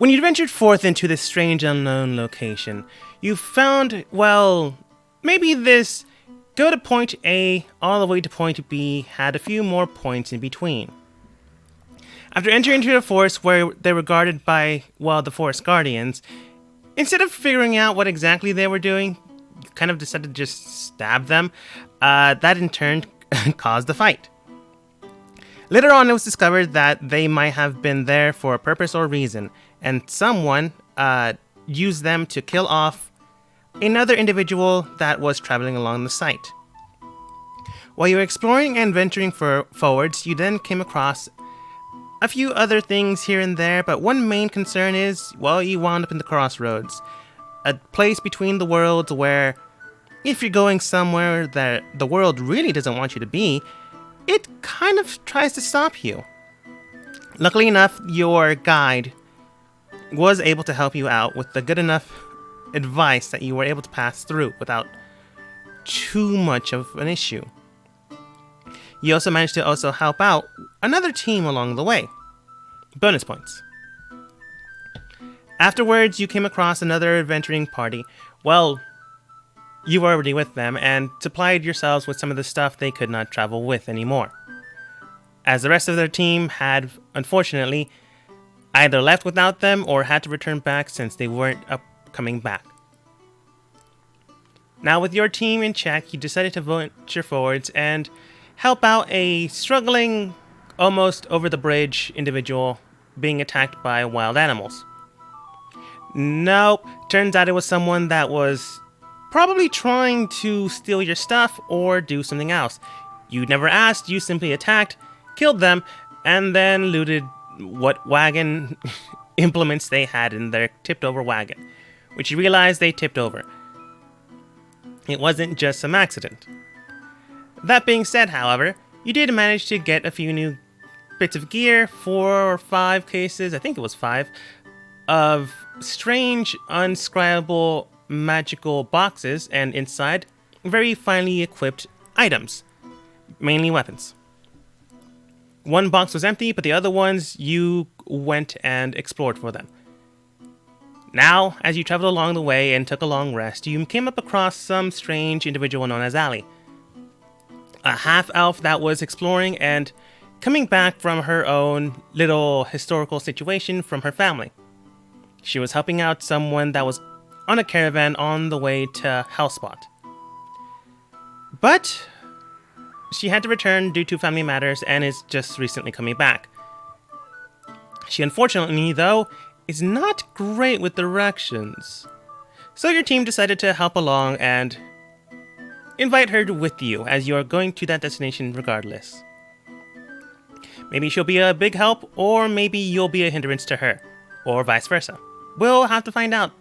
When you ventured forth into this strange unknown location, you found, well, maybe this go to point A all the way to point B had a few more points in between. After entering into the forest where they were guarded by, well, the forest guardians, instead of figuring out what exactly they were doing, you kind of decided to just stab them. That in turn caused the fight. Later on, it was discovered that they might have been there for a purpose or reason, and someone used them to kill off another individual that was traveling along the site. While you were exploring and venturing forwards, you then came across a few other things here and there, but one main concern is, well, you wound up in the crossroads, a place between the worlds where, if you're going somewhere that the world really doesn't want you to be, it kind of tries to stop you. Luckily enough, your guide was able to help you out with the good enough advice that you were able to pass through without too much of an issue. You also managed to also help out another team along the way. Bonus points. Afterwards, you came across another adventuring party. Well, you were already with them and supplied yourselves with some of the stuff they could not travel with anymore, as the rest of their team had, unfortunately, either left without them or had to return back since they weren't coming back. Now, with your team in check, you decided to venture forwards and help out a struggling, almost over-the-bridge individual being attacked by wild animals. Nope, turns out it was someone that was probably trying to steal your stuff or do something else. You never asked, you simply attacked, killed them, and then looted what wagon implements they had in their tipped-over wagon, which you realized they tipped over. It wasn't just some accident. That being said, however, you did manage to get a few new bits of gear, 4 or 5 cases, I think it was 5, of strange, unscribable, magical boxes, and inside, very finely equipped items, mainly weapons. One box was empty, but the other ones, you went and explored for them. Now, as you traveled along the way and took a long rest, you came up across some strange individual known as Ali, a half-elf that was exploring and coming back from her own little historical situation from her family. She was helping out someone that was on a caravan on the way to Hellspot. But she had to return due to family matters and is just recently coming back. She unfortunately, though, is not great with directions. So your team decided to help along and invite her with you as you are going to that destination regardless. Maybe she'll be a big help, or maybe you'll be a hindrance to her, or vice versa. We'll have to find out.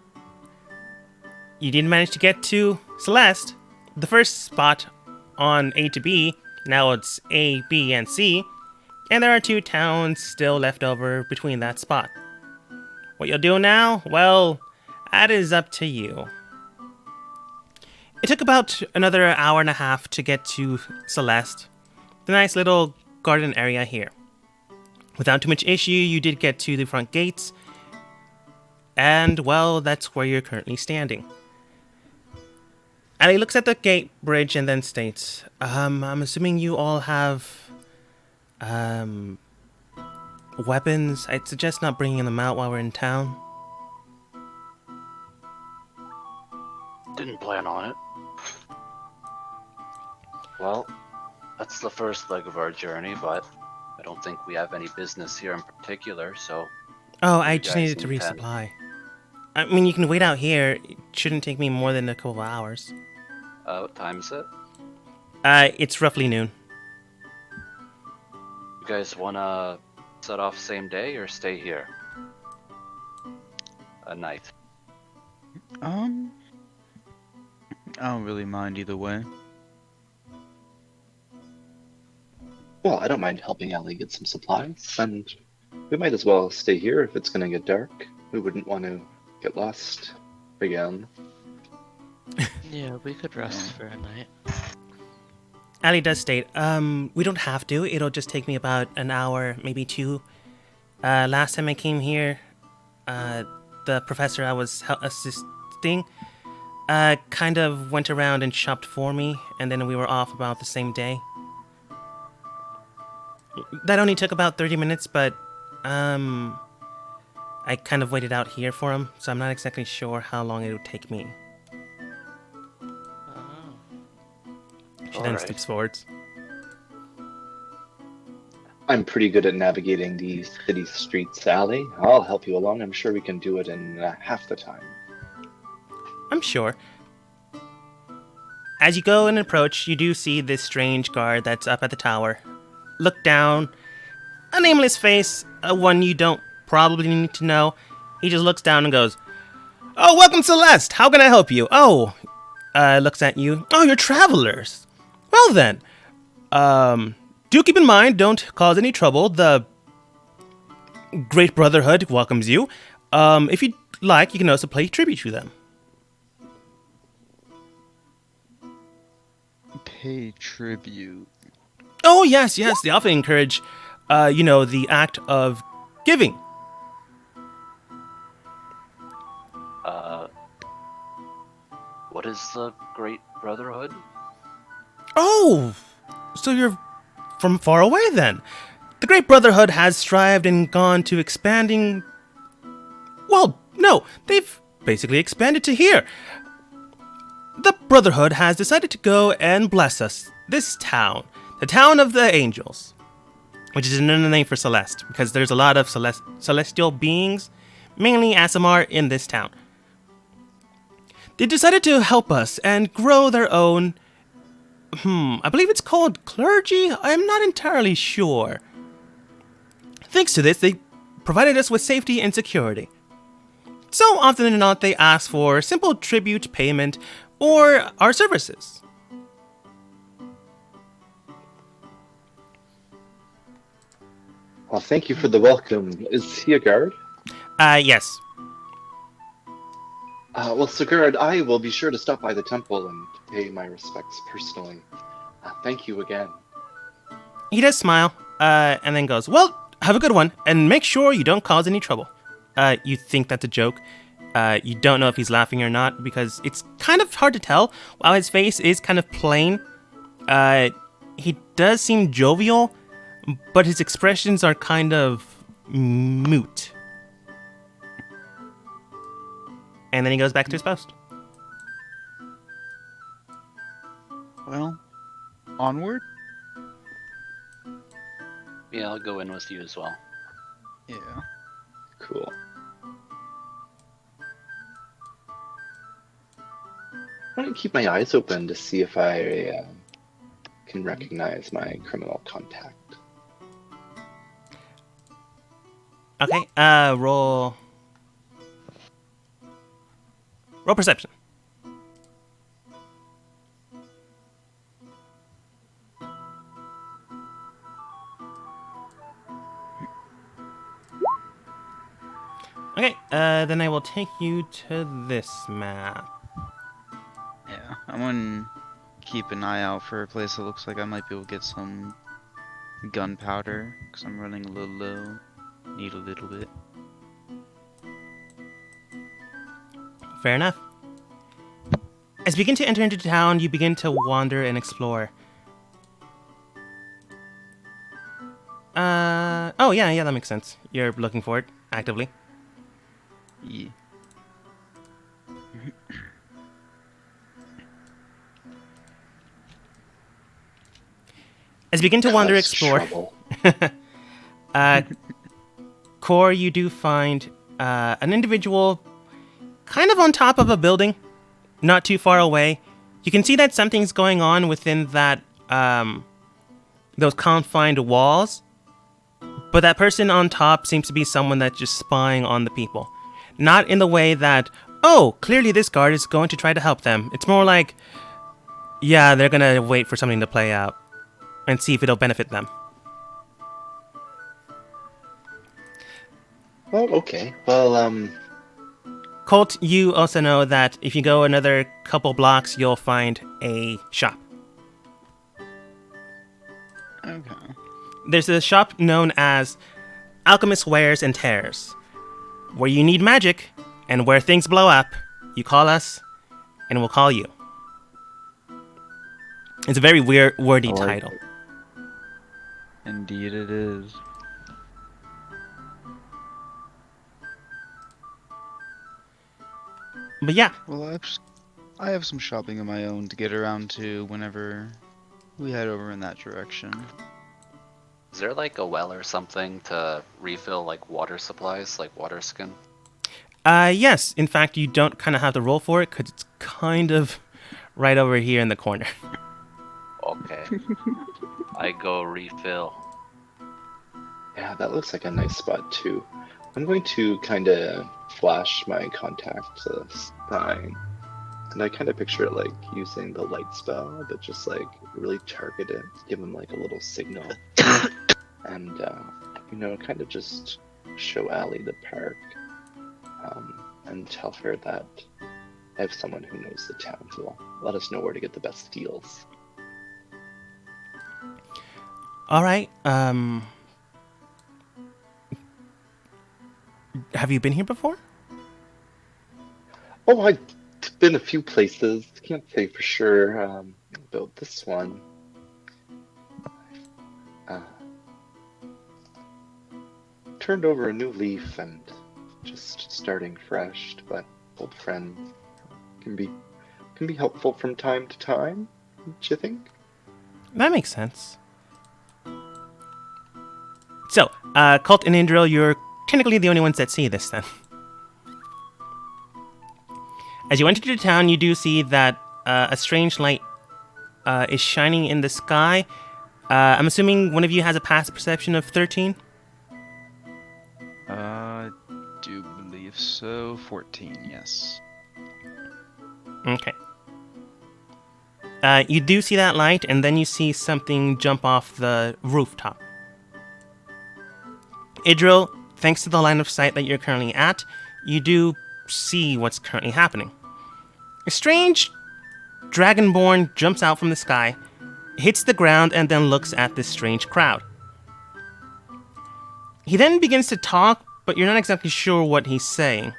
You did manage to get to Celeste, the first spot on A to B. Now it's A, B, and C, and there are 2 towns still left over between that spot. What you'll do now? Well, that is up to you. It took about another hour and a half to get to Celeste, the nice little garden area here. Without too much issue, you did get to the front gates, and, well, that's where you're currently standing. Ali looks at the gate bridge and then states, I'm assuming you all have, weapons. I'd suggest not bringing them out while we're in town. Didn't plan on it. Well, that's the first leg of our journey, but I don't think we have any business here in particular, so... Oh, I just needed to resupply. I mean, you can wait out here. It shouldn't take me more than a couple of hours. What time is it? It's roughly noon. You guys wanna set off same day or stay here? A night. I don't really mind either way. Well, I don't mind helping Ellie get some supplies, and we might as well stay here if it's gonna get dark. We wouldn't want to get lost again. Yeah, we could rest for a night. Ali does state, we don't have to. It'll just take me about an hour, maybe 2. Last time I came here, the professor I was assisting kind of went around and shopped for me, and then we were off about the same day. That only took about 30 minutes, but I kind of waited out here for him, so I'm not exactly sure how long it would take me. She then Alright. steps forwards. I'm pretty good at navigating the city streets, Allie. I'll help you along. I'm sure we can do it in half the time. I'm sure. As you go and approach, you do see this strange guard that's up at the tower. Look down. A nameless face, one you don't probably need to know. He just looks down and goes, "Oh, welcome, Celeste! How can I help you?" "Oh," looks at you. "Oh, you're travelers. Well then, do keep in mind, don't cause any trouble. The Great Brotherhood welcomes you. If you'd like, you can also pay tribute to them." Pay tribute. Oh, yes, they often encourage, the act of giving. What is the Great Brotherhood? Oh, so you're from far away then. The Great Brotherhood has strived and gone to expanding. Well, no, they've basically expanded to here. The Brotherhood has decided to go and bless us, this town, the town of the angels, which is another name for Celeste, because there's a lot of celestial beings, mainly Asimar, in this town. They decided to help us and grow their own, I believe it's called clergy? I'm not entirely sure. Thanks to this, they provided us with safety and security. So often than not, they ask for simple tribute payment or our services. Well, thank you for the welcome. Is he a guard? Yes. Well, Sigurd, I will be sure to stop by the temple and pay my respects personally. Thank you again. He does smile, and then goes, "Well, have a good one, and make sure you don't cause any trouble." You think that's a joke. You don't know if he's laughing or not, because it's kind of hard to tell. While his face is kind of plain, he does seem jovial, but his expressions are kind of moot. And then he goes back to his post. Well, onward? Yeah, I'll go in with you as well. Yeah. Cool. I'm going to keep my eyes open to see if I can recognize my criminal contact. Okay, roll perception. Okay, then I will take you to this map. Yeah. I'm gonna keep an eye out for a place that looks like I might be able to get some gunpowder, because I'm running a little low. Need a little bit. Fair enough. As you begin to enter into town, you begin to wander and explore. Oh yeah, that makes sense. You're looking for it actively. Yeah. As you begin to wander, That's explore. trouble. Core, you do find an individual kind of on top of a building, not too far away. You can see that something's going on within that those confined walls, but that person on top seems to be someone that's just spying on the people. Not in the way that, oh, clearly this guard is going to try to help them. It's more like, yeah, they're gonna wait for something to play out and see if it'll benefit them. Oh, okay. Well, Colt, you also know that if you go another couple blocks, you'll find a shop. Okay. There's a shop known as Alchemist Wares and Tears. Where you need magic and where things blow up, you call us and we'll call you. It's a very weird, wordy I like title. it. Indeed it is. But yeah, Well, I have some shopping of my own to get around to whenever we head over in that direction. Is there like a well or something to refill like water supplies, like water skin? yes. In fact, you don't kind of have to roll for it because it's kind of right over here in the corner. Okay. I go refill. Yeah, that looks like a nice spot too. I'm going to kind of flash my contact sign, and I kind of picture it like using the light spell, but just like really target it, give him like a little signal, and kind of just show Allie the park, and tell her that I have someone who knows the town who will let us know where to get the best deals. All right. Have you been here before? Oh, I've been a few places. Can't say for sure about this one. Turned over a new leaf and just starting fresh, but old friends can be helpful from time to time. Don't you think? That makes sense. So, Cult and Indril, you're technically the only ones that see this then. As you enter the town, you do see that a strange light is shining in the sky. I'm assuming one of you has a passive perception of 13? Do believe so. 14, yes. Okay. You do see that light, and then you see something jump off the rooftop. Idril, thanks to the line of sight that you're currently at, you do see what's currently happening. A strange dragonborn jumps out from the sky, hits the ground, and then looks at this strange crowd. He then begins to talk, but you're not exactly sure what he's saying.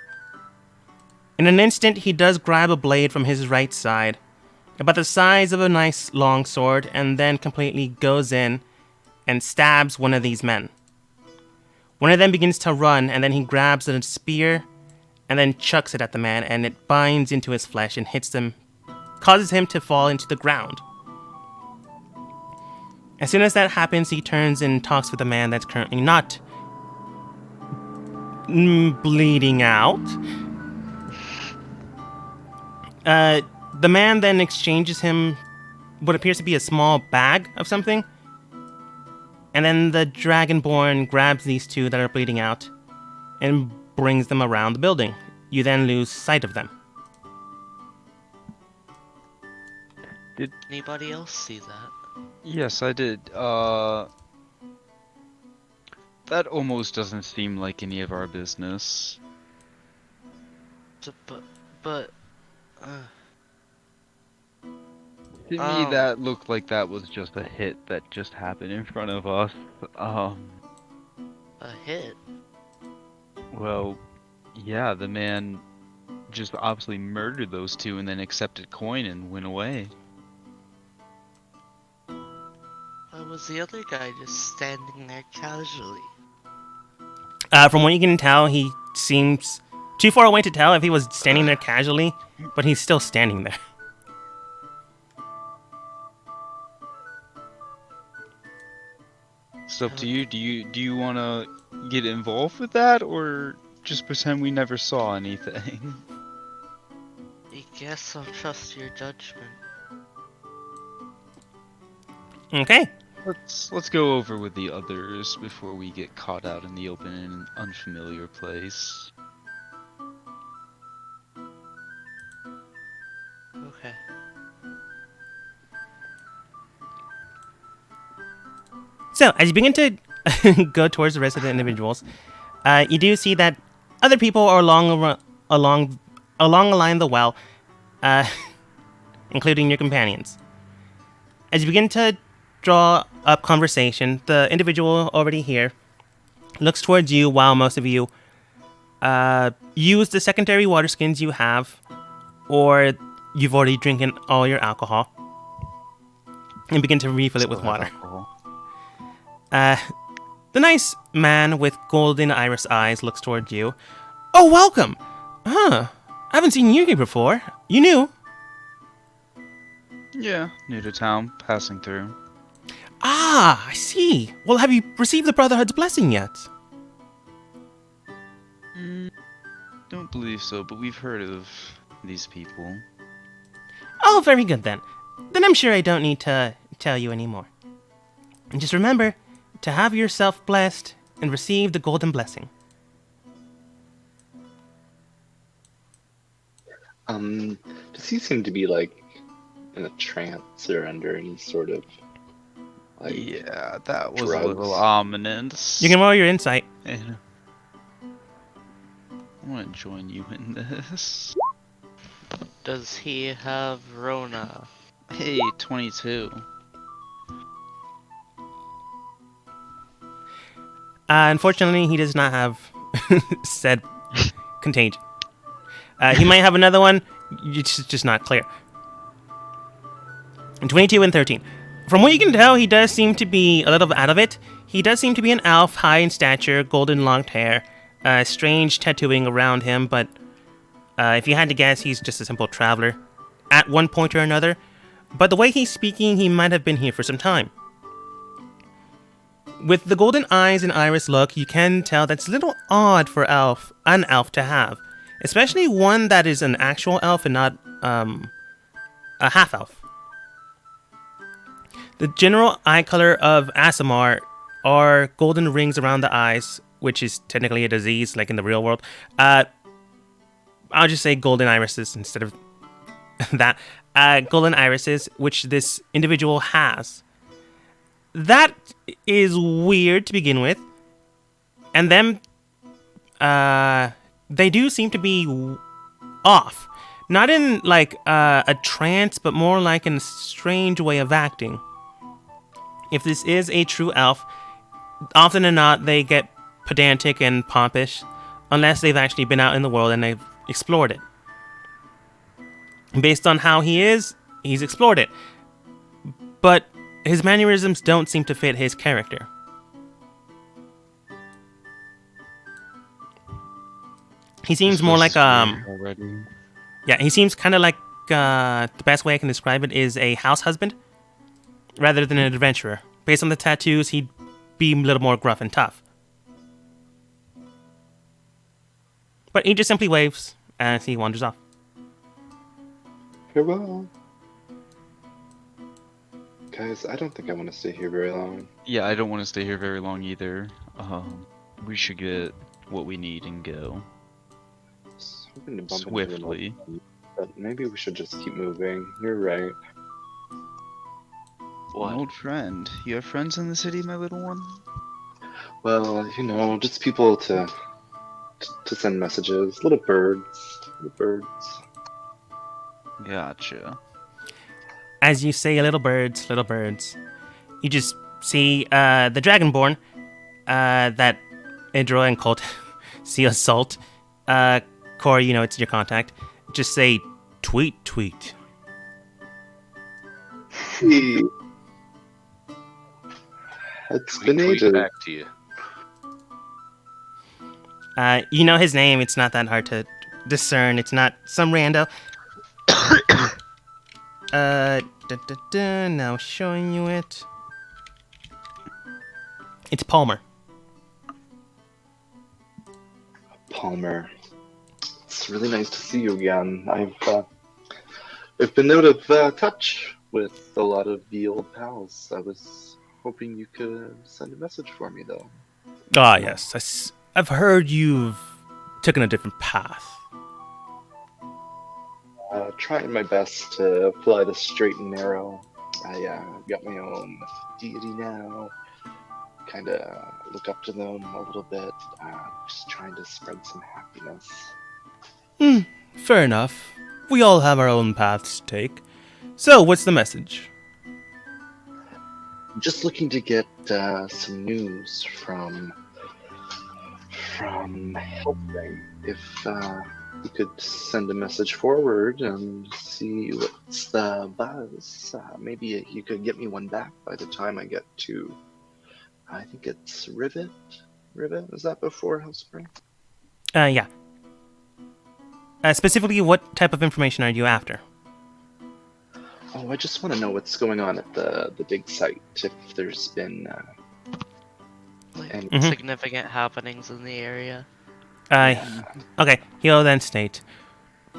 In an instant, he does grab a blade from his right side, about the size of a nice long sword, and then completely goes in and stabs one of these men. One of them begins to run, and then he grabs a spear and then chucks it at the man, and it binds into his flesh and hits him, causes him to fall into the ground. As soon as that happens, he turns and talks with the man that's currently not bleeding out. The man then exchanges him what appears to be a small bag of something. And then the Dragonborn grabs these two that are bleeding out and brings them around the building. You then lose sight of them. Anybody else see that? Yes, I did. That almost doesn't seem like any of our business. But, To me, that looked like that was just a hit that just happened in front of us. a hit? Well, yeah, the man just obviously murdered those two and then accepted coin and went away. Why was the other guy just standing there casually? From what you can tell, he seems too far away to tell if he was standing there casually, but he's still standing there. It's up to you. Do you want to get involved with that, or just pretend we never saw anything? I guess I'll trust your judgment. Okay. Let's go over with the others before we get caught out in the open in an unfamiliar place. Okay. So, as you begin to go towards the rest of the individuals, you do see that other people are along a line the well, including your companions. As you begin to draw up conversation, the individual already here looks towards you while most of you use the secondary water skins you have, or you've already drinking all your alcohol, and begin to refill it with Still have water. alcohol. The nice man with golden iris eyes looks toward you. Oh, welcome! Huh. I haven't seen you here before. You new? Yeah, new to town, passing through. Ah, I see. Well, have you received the Brotherhood's blessing yet? Don't believe so, but we've heard of these people. Oh, very good then. Then I'm sure I don't need to tell you anymore. And just remember to have yourself blessed and receive the golden blessing. Does he seem to be like in a trance or under any sort of like Yeah, that was a drugs? little ominous. You can roll your insight. I want to join you in this. Does he have Rona? Hey, 22. Unfortunately, he does not have said contagion. He might have another one. It's just not clear. 22 and 13. From what you can tell, he does seem to be a little out of it. He does seem to be an elf, high in stature, golden long hair, strange tattooing around him, but if you had to guess, he's just a simple traveler at one point or another. But the way he's speaking, he might have been here for some time. With the golden eyes and iris look, you can tell that's a little odd for an elf to have, especially one that is an actual elf and not a half elf. The general eye color of Aasimar are golden rings around the eyes, which is technically a disease, like in the real world. I'll just say golden irises instead of that. Golden irises, which this individual has. That is weird to begin with. And then, they do seem to be off. Not in, like, a trance, but more like in a strange way of acting. If this is a true elf, often than not, they get pedantic and pompous, unless they've actually been out in the world and they've explored it. Based on how he is, he's explored it. But his mannerisms don't seem to fit his character. He seems more like already. yeah, he seems kind of like the best way I can describe it is a house husband rather than an adventurer. Based on the tattoos, he'd be a little more gruff and tough. But he just simply waves as he wanders off. Farewell. Guys, I don't think I want to stay here very long. Yeah, I don't want to stay here very long either. We should get what we need and go. Hoping to bump into Swiftly. an old- But maybe we should just keep moving. You're right. An What? old friend. You have friends in the city, my little one? Well, you know, just people to send messages. Little birds. Little birds. Gotcha. As you say, little birds, you just see the Dragonborn that Idra and Colt see assault. Corey, you know it's your contact. Just say, tweet, tweet. Hey. It's We been tweet ages. back to you. You know his name. It's not that hard to discern. It's not some rando. Now showing you it. It's Palmer. Palmer. It's really nice to see you again. I've been out of touch with a lot of the old pals. I was hoping you could send a message for me, though. Ah, yes. I've heard you've taken a different path. Trying my best to fly the straight and narrow. I got my own deity now. Kind of look up to them a little bit. Just trying to spread some happiness. Fair enough. We all have our own paths to take. So, what's the message? Just looking to get some news from from Helping. If you could send a message forward and see what's the buzz, maybe you could get me one back by the time I get to. I think it's Rivet. Rivet, is that before Hellspring? Yeah. Specifically, what type of information are you after? Oh, I just want to know what's going on at the big site. If there's been Like any. significant happenings in the area. Yeah. Okay, he'll then state,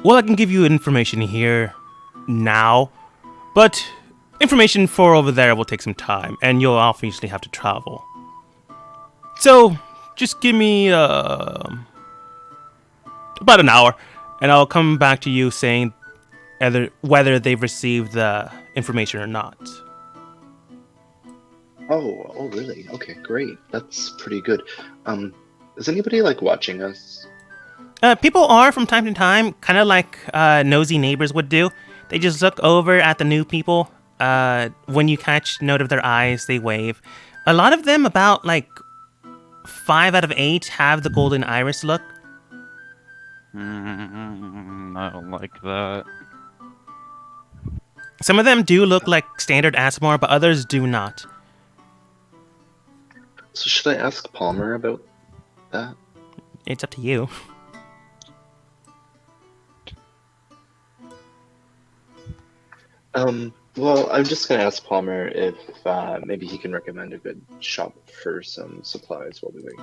well, I can give you information here now, but information for over there will take some time, and you'll obviously have to travel. So, just give me about an hour, and I'll come back to you saying whether they've received the information or not. Oh, really? Okay, great. That's pretty good. Is anybody like watching us? People are from time to time, kind of like nosy neighbors would do. They just look over at the new people. When you catch note of their eyes, they wave. A lot of them, about like 5 out of 8, have the golden iris look. I don't like that. Some of them do look like standard Asmore, but others do not. So should I ask Palmer about that? It's up to you. Well, I'm just gonna ask Palmer if maybe he can recommend a good shop for some supplies while we wait.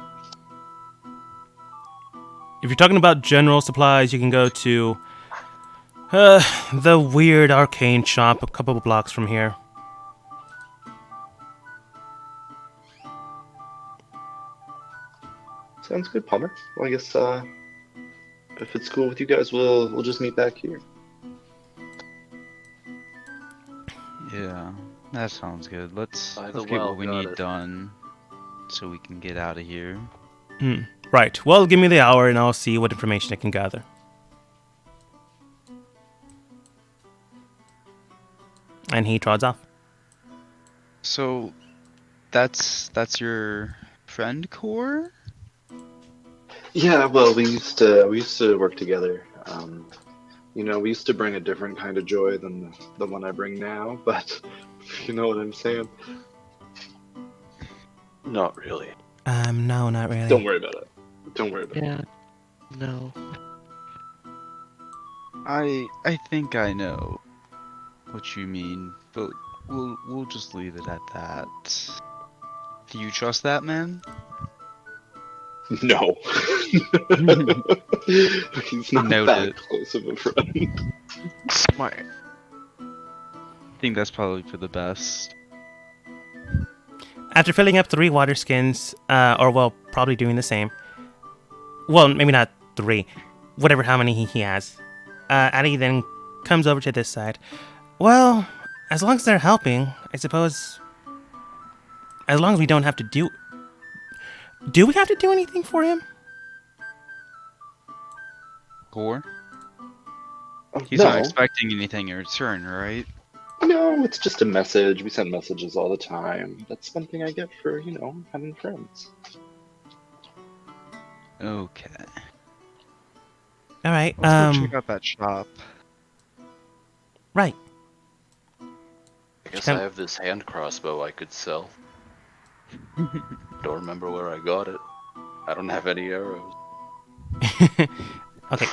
If you're talking about general supplies, you can go to the weird arcane shop a couple of blocks from here. Sounds good, Palmer. Well, I guess if it's cool with you guys, we'll just meet back here. Yeah, that sounds good. Let's By the get well, what we got need it. done so we can get out of here. Right. Well, give me the hour and I'll see what information I can gather. And he trots off. So, that's your friend Core? Yeah, well, we used to work together. You know, we used to bring a different kind of joy than the one I bring now, but you know what I'm saying. Not really. No, not really. Don't worry about it. Don't worry about it. Yeah. No. I think I know what you mean, but we'll just leave it at that. Do you trust that man? No. He's not Noted. that close of a friend. Smart. I think that's probably for the best. After filling up 3 water skins, or well, probably doing the same. Well, maybe not 3. Whatever, how many he has. Addy then comes over to this side. Well, as long as they're helping, I suppose. As long as we don't have to do. Do we have to do anything for him? Core? Oh, He's no. not expecting anything in return, right? No, it's just a message. We send messages all the time. That's one thing I get for, you know, having friends. Okay. All right. Let's go check out that shop. Right. I guess Come- I have this hand crossbow I could sell. Don't remember where I got it. I don't have any arrows. Okay.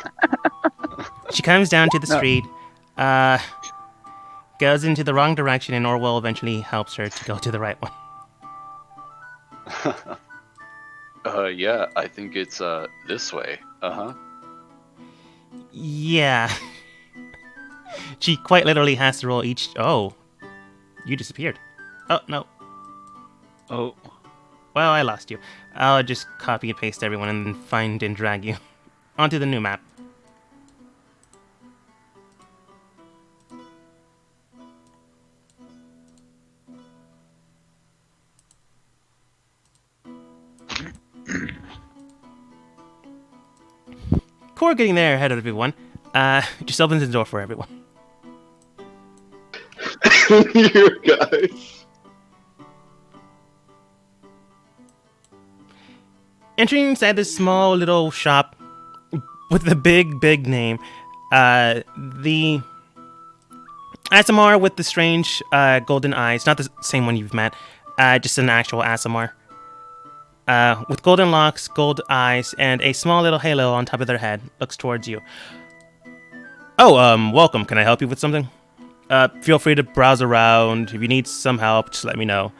She comes down to the No. street, goes into the wrong direction, and Orwell eventually helps her to go to the right one. Yeah, I think it's this way. Uh-huh. Yeah. She quite literally has to roll each. Oh, you disappeared. Oh, no. Oh. Well, I lost you. I'll just copy and paste everyone and then find and drag you onto the new map. Core getting there ahead of everyone. Just opens the door for everyone. You guys. Entering inside this small little shop with the big name, the Asimar with the strange golden eyes, not the same one you've met, just an actual Asimar. With golden locks, gold eyes, and a small little halo on top of their head, looks towards you. Oh, welcome. Can I help you with something? Feel free to browse around. If you need some help, just let me know.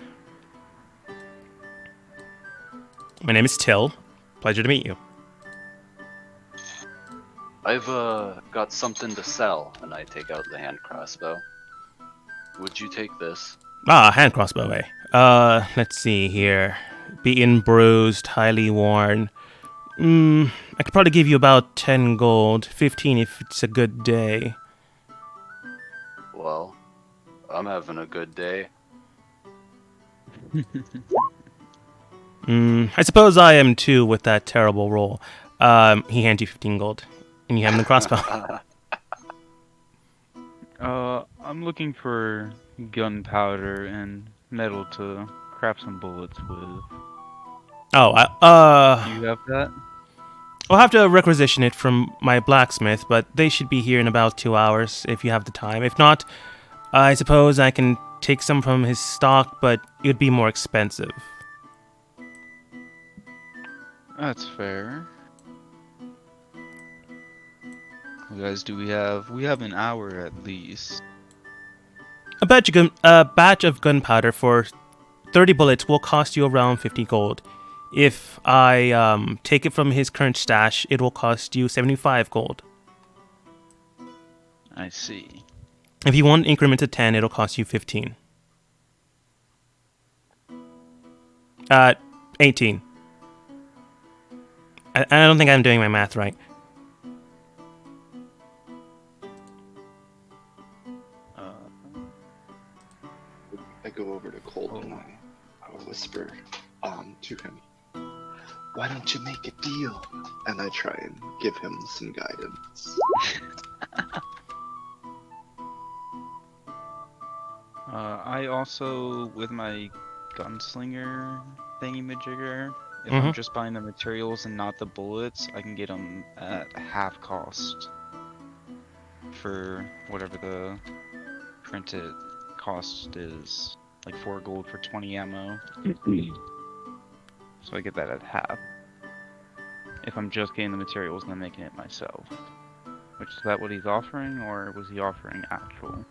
My name is Till. Pleasure to meet you. I've got something to sell, and I take out the hand crossbow. Would you take this? Ah, hand crossbow, eh? Let's see here. Beaten, bruised, highly worn. I could probably give you about 10 gold. 15 if it's a good day. Well, I'm having a good day. I suppose I am too with that terrible roll. He hands you 15 gold. And you have him the crossbow. I'm looking for gunpowder and metal to craft some bullets with. Oh, Do you have that? I'll have to requisition it from my blacksmith, but they should be here in about 2 hours if you have the time. If not, I suppose I can take some from his stock, but it would be more expensive. That's fair. What guys do we have? We have an hour at least. A batch of gunpowder for 30 bullets will cost you around 50 gold. If I take it from his current stash, it will cost you 75 gold. I see. If you want increments of 10, it'll cost you 15. 18. I don't think I'm doing my math right. I go over to Colt and I whisper to him, "Why don't you make a deal?" And I try and give him some guidance. I also, with my gunslinger thingy-majigger, if I'm just buying the materials and not the bullets, I can get them at half cost for whatever the printed cost is, like 4 gold for 20 ammo. So I get that at half. If I'm just getting the materials and then making it myself. Which, is that what he's offering, or was he offering actual?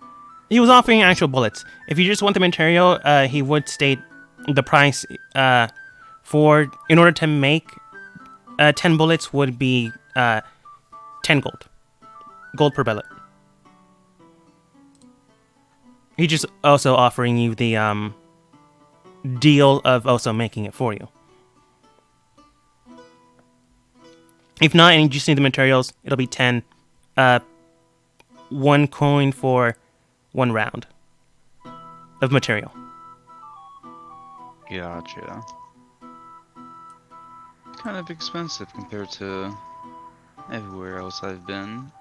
He was offering actual bullets. If you just want the material, he would state the price for, in order to make 10 bullets would be 10 gold. Gold per bullet. He's just also offering you the deal of also making it for you. If not, and you just need the materials, it'll be 10. 1 coin for 1 round of material. Gotcha. Kind of expensive compared to everywhere else I've been.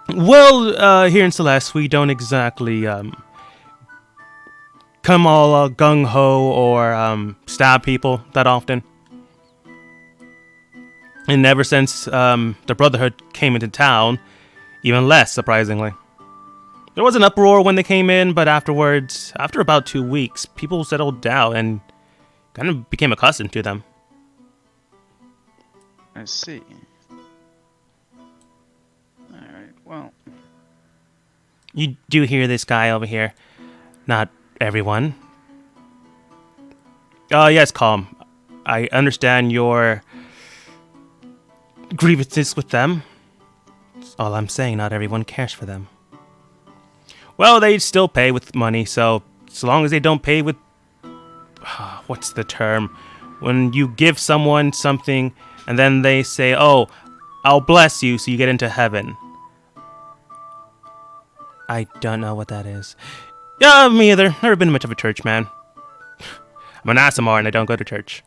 Well, here in Celeste, we don't exactly come all gung-ho or stab people that often. And ever since the Brotherhood came into town, even less, surprisingly. There was an uproar when they came in, but afterwards, after about 2 weeks, people settled down and kind of became accustomed to them. I see. Alright, well. You do hear this guy over here. Not everyone. Yes, Calm. I understand your grievances with them. That's all I'm saying, not everyone cares for them. Well, they still pay with money, so long as they don't pay with... what's the term? When you give someone something, and then they say, "Oh, I'll bless you so you get into heaven." I don't know what that is. Yeah, me either. Never been much of a church man. I'm an Asimar and I don't go to church.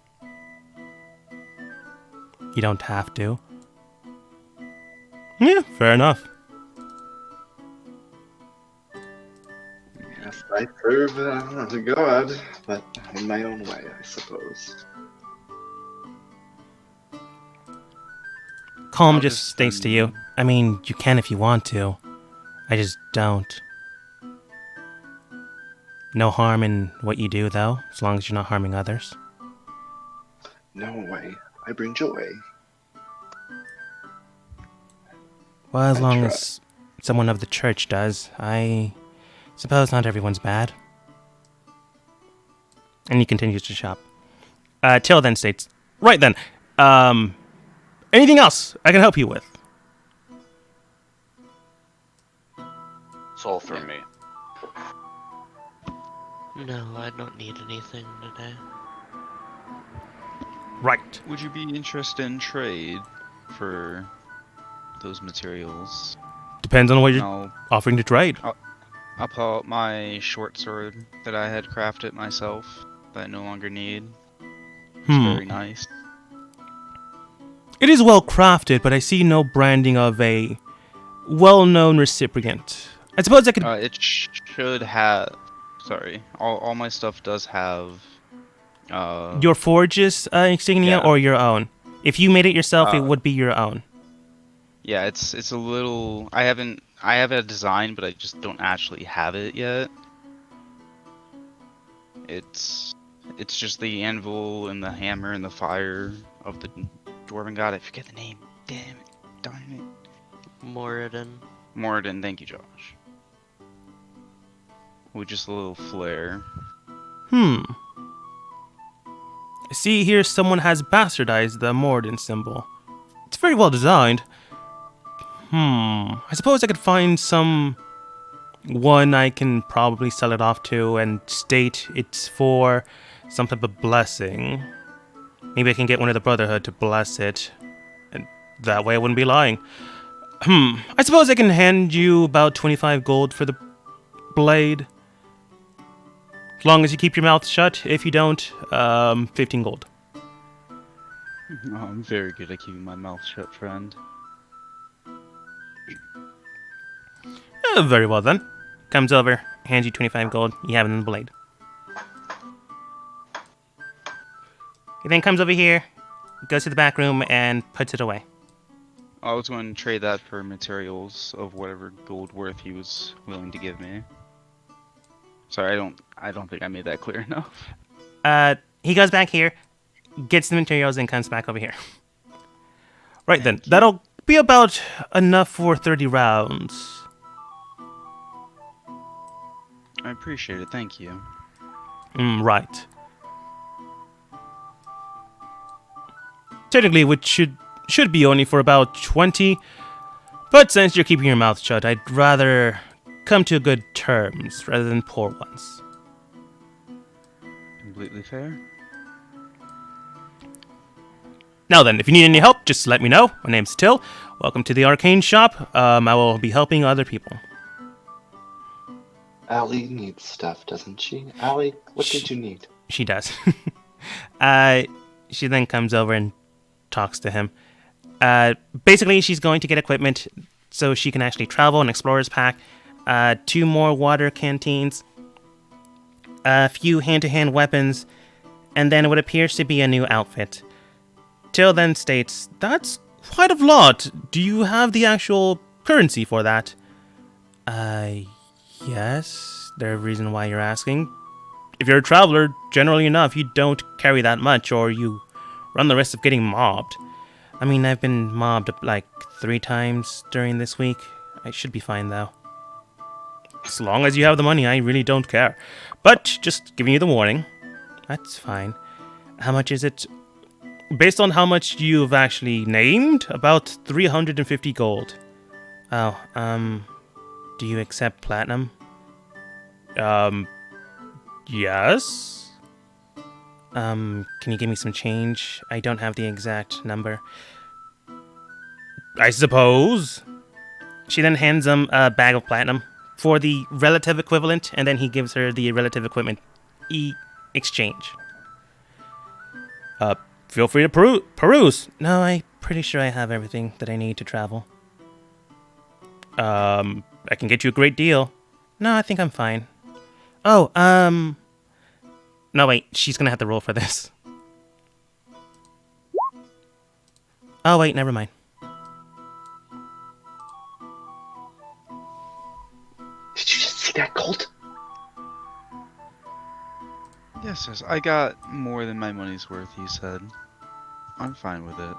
You don't have to. Yeah, fair enough. Yes, I serve God, but in my own way, I suppose. calm I'll just states to you. um, I mean, you can if you want to. I just don't. No harm in what you do, though, as long as you're not harming others. No way. I bring joy. Well, as I long try. as someone of the church does, I suppose not everyone's bad. And he continues to shop. Till then states, right then, anything else I can help you with? It's all for me. No, I don't need anything today. Right. Would you be interested in trade for those materials? Depends on what you're I'll offering to trade. I'll pull out my short sword that I had crafted myself that I no longer need. It's very nice. It is well crafted, but I see no branding of a well-known recipient. I suppose I could... It should have. Sorry, all my stuff does have. your forge's insignia yeah. or your own? If you made it yourself, it Uh, would be your own. Yeah, it's a little. I have a design, but I just don't actually have it yet. It's just the anvil and the hammer and the fire of the dwarven god. I forget the name. Damn it! Darn it! Moradin. Moradin, thank you, Josh. With just a little flare. I see here someone has bastardized the Morden symbol. It's very well designed. I suppose I could find some one I can probably sell it off to and state it's for some type of blessing. Maybe I can get one of the Brotherhood to bless it, and that way I wouldn't be lying. I suppose I can hand you about 25 gold for the blade. As long as you keep your mouth shut. If you don't, 15 gold. Oh, I'm very good at keeping my mouth shut, friend. Very well then. Comes over, hands you 25 gold. You have it in the blade. He then comes over here, goes to the back room, and puts it away. I was going to trade that for materials of whatever gold worth he was willing to give me. Sorry, I don't think I made that clear enough. He goes back here, gets the materials, and comes back over here. Right then, that'll be about enough for 30 rounds. I appreciate it, thank you. Right. Technically, which should be only for about 20, but since you're keeping your mouth shut, I'd rather come to good terms rather than poor ones. Completely fair. Now then, if you need any help, just let me know. My name's Till. Welcome to the Arcane Shop. I will be helping other people. Allie needs stuff, doesn't she? Allie, what did you need? She does. She then comes over and talks to him. Basically, she's going to get equipment so she can actually travel, an explorer's pack, 2 more water canteens, a few hand-to-hand weapons, and then what appears to be a new outfit. Till then states, that's quite a lot. Do you have the actual currency for that? Yes. There's a reason why you're asking. If you're a traveler, generally enough, you don't carry that much, or you run the risk of getting mobbed. I mean, I've been mobbed like 3 times during this week. I should be fine, though. As long as you have the money, I really don't care. But, just giving you the warning. That's fine. How much is it? Based on how much you've actually named, about 350 gold. Oh, do you accept platinum? Yes? Can you give me some change? I don't have the exact number. I suppose. She then hands him a bag of platinum for the relative equivalent, and then he gives her the relative equipment exchange. Feel free to peruse. No, I'm pretty sure I have everything that I need to travel. I can get you a great deal. No, I think I'm fine. Oh, no, wait, she's gonna have to roll for this. Oh, wait, never mind. I got more than my money's worth, he said. I'm fine with it.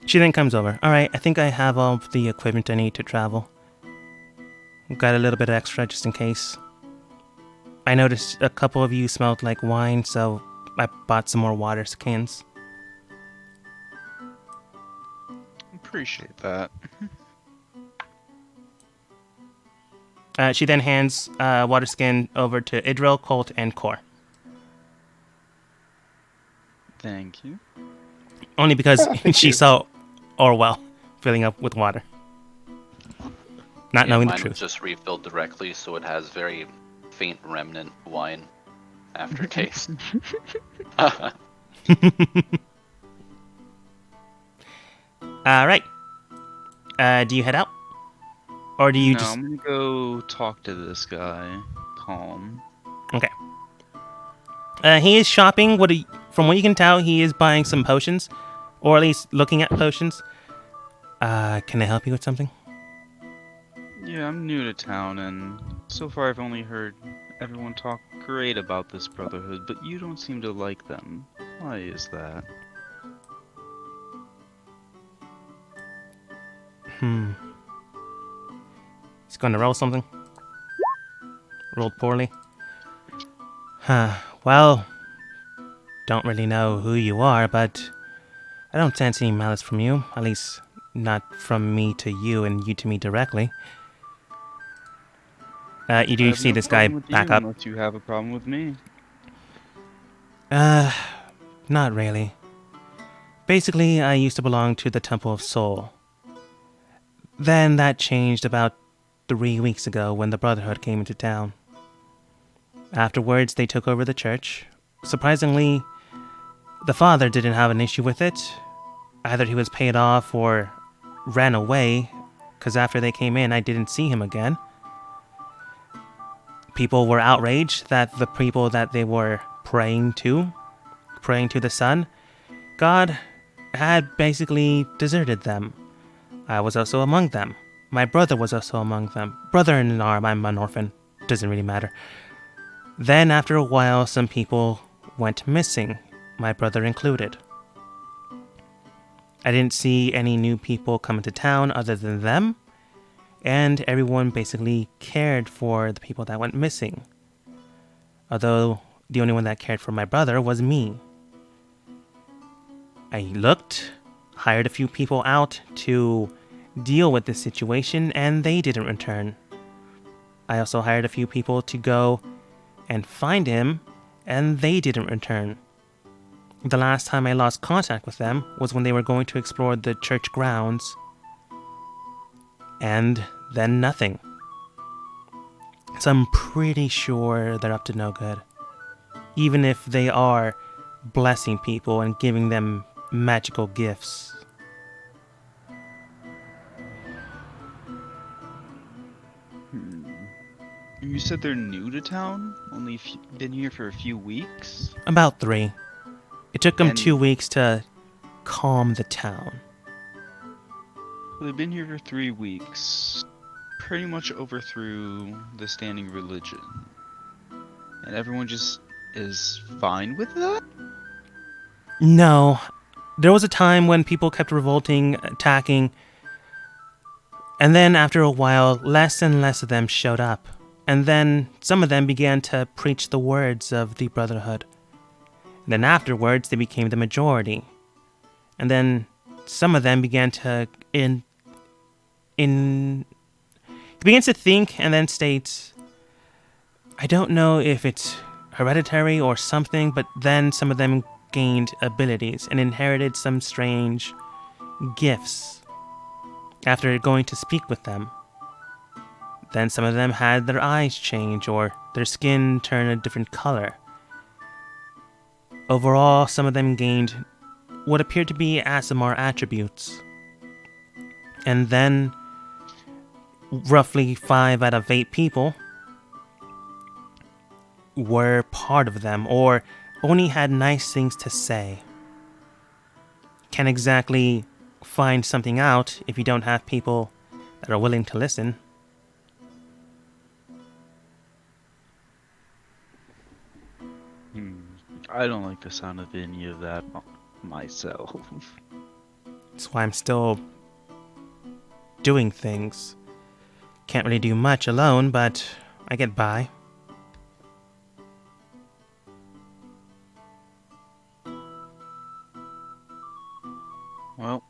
She then comes over. All right, I think I have all of the equipment I need to travel. Got a little bit extra just in case. I noticed a couple of you smelled like wine, so I bought some more water skins. Appreciate that. She then hands water skin over to Idril, Colt, and Core. Thank you. Only because Thank she you. saw Orwell filling up with water. Not Yeah, knowing the mine was truth. just refilled directly, so it has very faint remnant wine aftertaste. Alright. Do you head out? Or do you No, just... I'm gonna go talk to this guy. Calm. Okay. He is shopping. From what you can tell, he is buying some potions. Or at least looking at potions. Can I help you with something? Yeah, I'm new to town, and so far I've only heard everyone talk great about this brotherhood, but you don't seem to like them. Why is that? He's going to roll something. Rolled poorly. Well, don't really know who you are, but I don't sense any malice from you. At least, not from me to you and you to me directly. You I do have see no this guy problem with back you up. unless you have a problem with me. Not really. Basically, I used to belong to the Temple of Soul. Then that changed about 3 weeks ago when the Brotherhood came into town. Afterwards, they took over the church. Surprisingly, the father didn't have an issue with it. Either he was paid off or ran away, because after they came in, I didn't see him again. People were outraged that the people that they were praying to the sun, God had basically deserted them. I was also among them. My brother was also among them. Brother in arm, I'm an orphan. Doesn't really matter. Then, after a while, some people went missing, my brother included. I didn't see any new people come into town other than them, and everyone basically cared for the people that went missing. Although, the only one that cared for my brother was me. I looked, hired a few people out to deal with this situation, and they didn't return. I also hired a few people to go and find him, and they didn't return. The last time I lost contact with them was when they were going to explore the church grounds, and then nothing. So I'm pretty sure they're up to no good. Even if they are blessing people and giving them magical gifts. You said they're new to town? Only been here for a few weeks? About 3. It took them And- 2 weeks to calm the town. Well, they've been here for 3 weeks. Pretty much overthrew the standing religion. And everyone just is fine with that? No. There was a time when people kept revolting, attacking, and then after a while, less and less of them showed up. And then some of them began to preach the words of the Brotherhood. And then afterwards, they became the majority. And then some of them began to he begins to think and then states, I don't know if it's hereditary or something, but then some of them gained abilities and inherited some strange gifts after going to speak with them. Then some of them had their eyes change or their skin turn a different color. Overall, some of them gained what appeared to be Aasimar attributes. And then, roughly 5 out of 8 people were part of them, or only had nice things to say. Can't exactly find something out if you don't have people that are willing to listen. I don't like the sound of any of that myself. That's why I'm still doing things. Can't really do much alone, but I get by. Well,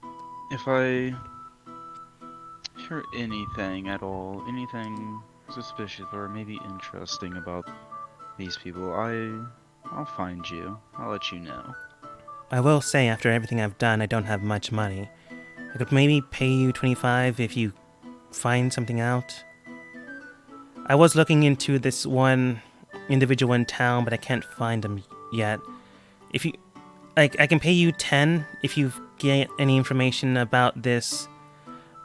if I hear anything at all, anything suspicious or maybe interesting about these people, I'll find you. I'll let you know. I will say, after everything I've done, I don't have much money. I could maybe pay you 25 if you find something out. I was looking into this one individual in town, but I can't find him yet. If you, like, I can pay you 10 if you get any information about this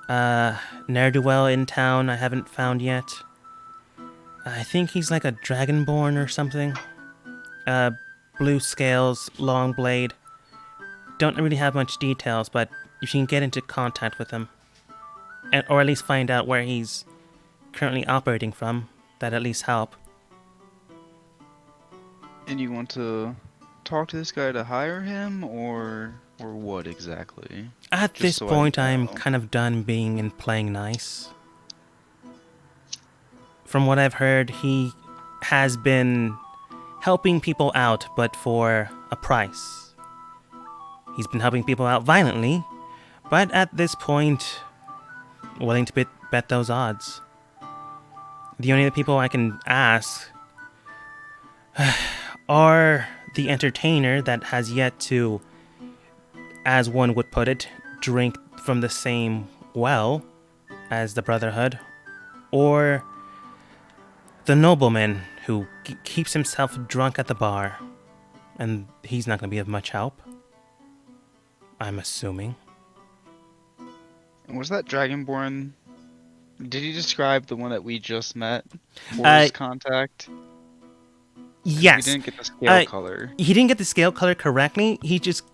ne'er-do-well in town I haven't found yet. I think he's like a dragonborn or something. Blue scales, long blade. Don't really have much details, but if you can get into contact with him, or at least find out where he's currently operating from, that'd at least help. And you want to talk to this guy to hire him, or what exactly? At Just this so I point, I'm know. kind of done being and playing nice. From what I've heard, he has been helping people out, but for a price. He's been helping people out violently, but at this point, willing to bet those odds. The only other people I can ask are the entertainer that has yet to, as one would put it, drink from the same well as the Brotherhood, or the nobleman who keeps himself drunk at the bar, and he's not going to be of much help, I'm assuming. And was that Dragonborn? Did he describe the one that we just met? Uh, Force contact? Yes. We didn't get the scale color. He didn't get the scale color correctly. He just,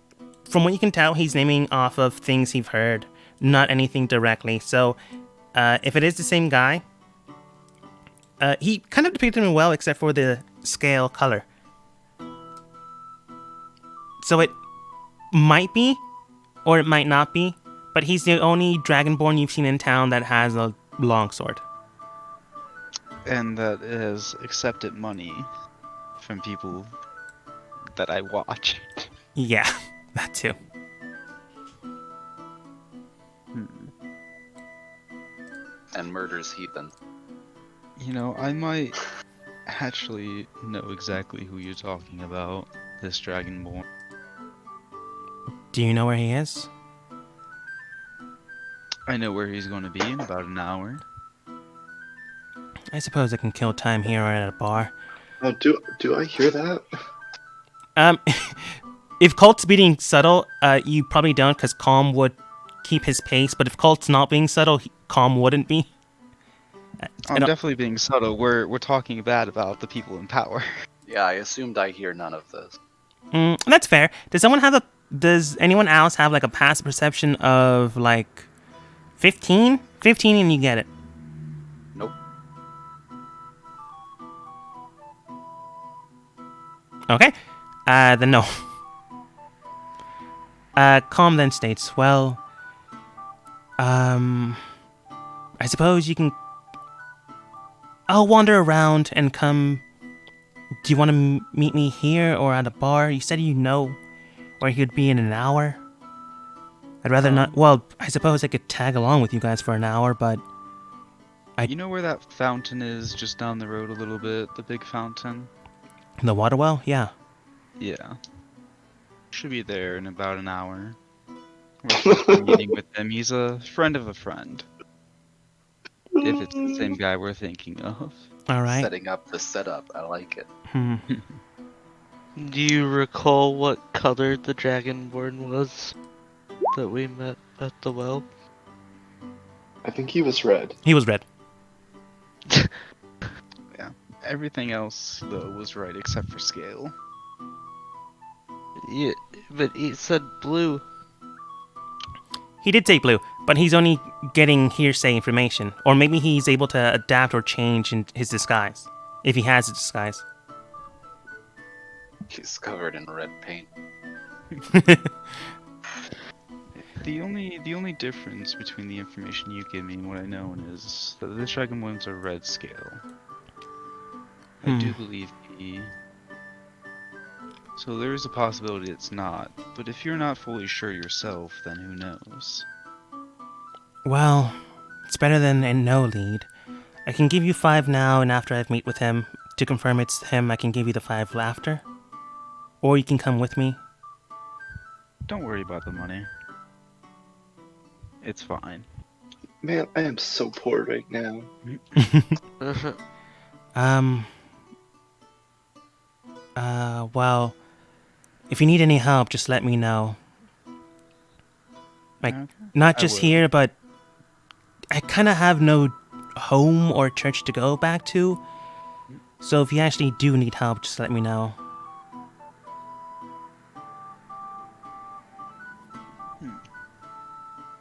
from what you can tell, he's naming off of things he's heard, not anything directly. So, if it is the same guy, he kind of depicted him well, except for the scale color. So it might be, or it might not be, but he's the only Dragonborn you've seen in town that has a longsword. And that has accepted money from people that I watch. Yeah, that too. And murders heathen. You know, I might actually know exactly who you're talking about, this Dragonborn. Do you know where he is? I know where he's going to be in about an hour. I suppose I can kill time here or at a bar. Oh, do I hear that? If Colt's being subtle, you probably don't, because Calm would keep his pace, but if Colt's not being subtle, Calm wouldn't be. I'm definitely being subtle. We're talking bad about the people in power. Yeah, I assumed I hear none of this. That's fair. Does anyone else have like a passive perception of like 15? 15 and you get it. Nope. Okay. Then no. Calm then states, well, I suppose you can... I'll wander around and come... Do you want to meet me here or at a bar? You said you know where he'd be in an hour. I'd rather not... Well, I suppose I could tag along with you guys for an hour, but... You know where that fountain is just down the road a little bit? The big fountain? The water well? Yeah. Yeah. Should be there in about an hour. We're meeting with him. He's a friend of a friend. If it's the same guy we're thinking of. All right. Setting up the setup. I like it. Do you recall what color the Dragonborn was that we met at the well? I think he was red. He was red. Yeah. Everything else, though, was right except for scale. Yeah, but he said blue. He did say blue, but he's only getting hearsay information. Or maybe he's able to adapt or change in his disguise. If he has a disguise. He's covered in red paint. The only difference between the information you give me and what I know is that the Dragonborn's a red scale. I do believe he. So there is a possibility it's not, but if you're not fully sure yourself, then who knows? Well, it's better than a no lead. I can give you 5 now, and after I've met with him to confirm it's him, I can give you the 5 after. Or you can come with me. Don't worry about the money. It's fine. Man, I am so poor right now. Well, if you need any help, just let me know. Like, Okay. not I just will. here, but I kind of have no home or church to go back to. So if you actually do need help, just let me know.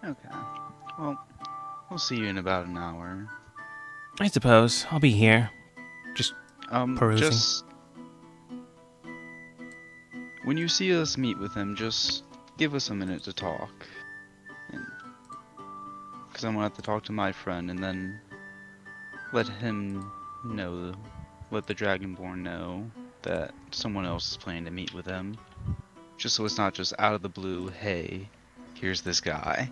Okay. Well, we'll see you in about an hour. I suppose. I'll be here. Perusing. Just when you see us meet with him, just give us a minute to talk. Because I'm gonna have to talk to my friend and then let him know, let the Dragonborn know that someone else is planning to meet with him. Just so it's not just out of the blue, hey, here's this guy.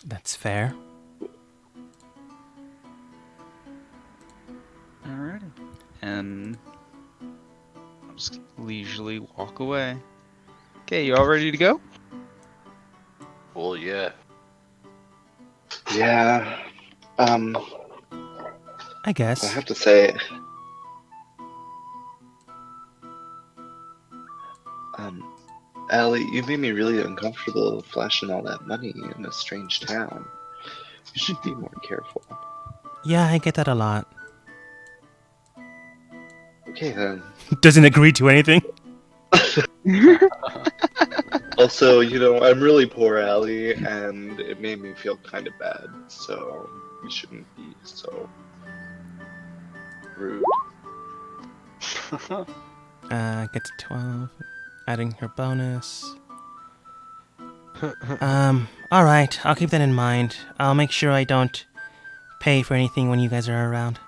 That's fair. Alrighty. And I'll just leisurely walk away. Okay, you all ready to go? Well, yeah. Yeah. I guess. I have to say, Allie, you made me really uncomfortable flashing all that money in a strange town. You should be more careful. Yeah, I get that a lot. Okay then. Doesn't agree to anything. Also, I'm really poor, Allie, and it made me feel kind of bad, so you shouldn't be so rude. Get to 12. Adding her bonus. Alright, I'll keep that in mind. I'll make sure I don't pay for anything when you guys are around.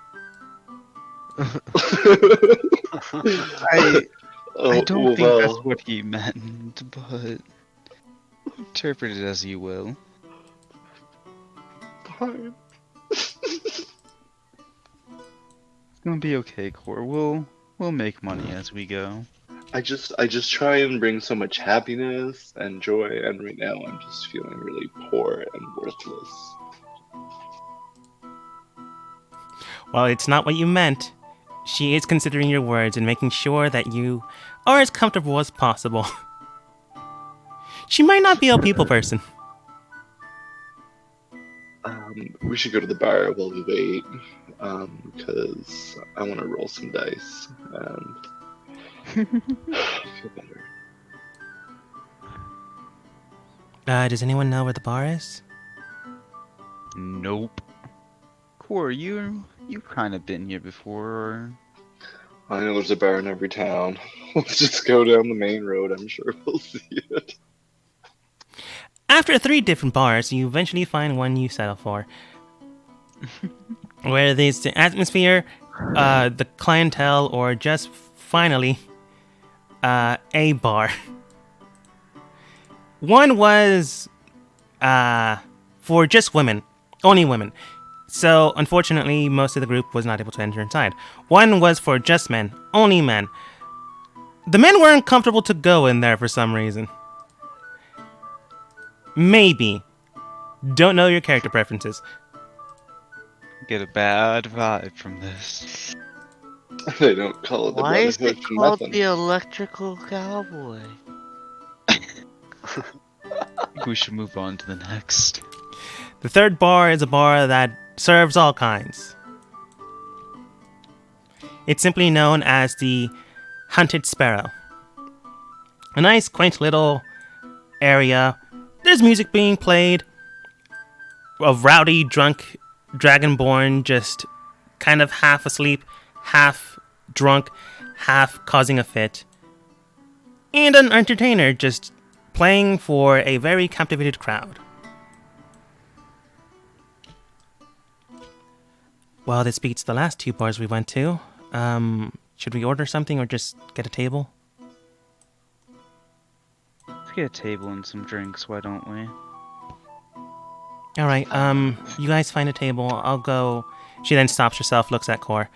I don't think well, that's what he meant, but interpret it as you will. fine. It's gonna be okay, Core. We'll make money as we go. I just try and bring so much happiness and joy, and right now I'm just feeling really poor and worthless. Well, it's not what you meant. She is considering your words and making sure that you are as comfortable as possible. She might not be a people person. We should go to the bar while we wait, because I want to roll some dice and feel better. Does anyone know where the bar is? Nope. Core, you kind of been here before. I know there's a bar in every town. Let's just go down the main road. I'm sure we'll see it. After 3 different bars, you eventually find one you settle for. Where there's the atmosphere, the clientele, or just finally, a bar. One was for just women, only women. So, unfortunately, most of the group was not able to enter inside. One was for just men, only men. The men weren't comfortable to go in there for some reason. Maybe. Don't know your character preferences. Get a bad vibe from this. They don't call it the Why is it Brotherhood for called nothing. the Electrical Cowboy? I think we should move on to the next. The third bar is a bar that serves all kinds. It's simply known as the Hunted Sparrow. A nice, quaint little area. There's music being played. A rowdy, drunk Dragonborn just kind of half asleep, half drunk, half causing a fit, and an entertainer just playing for a very captivated crowd. Well, this beats the last 2 bars we went to. Should we order something or just get a table? Let's get a table and some drinks, why don't we? Alright, you guys find a table. I'll go. She then stops herself, looks at Core.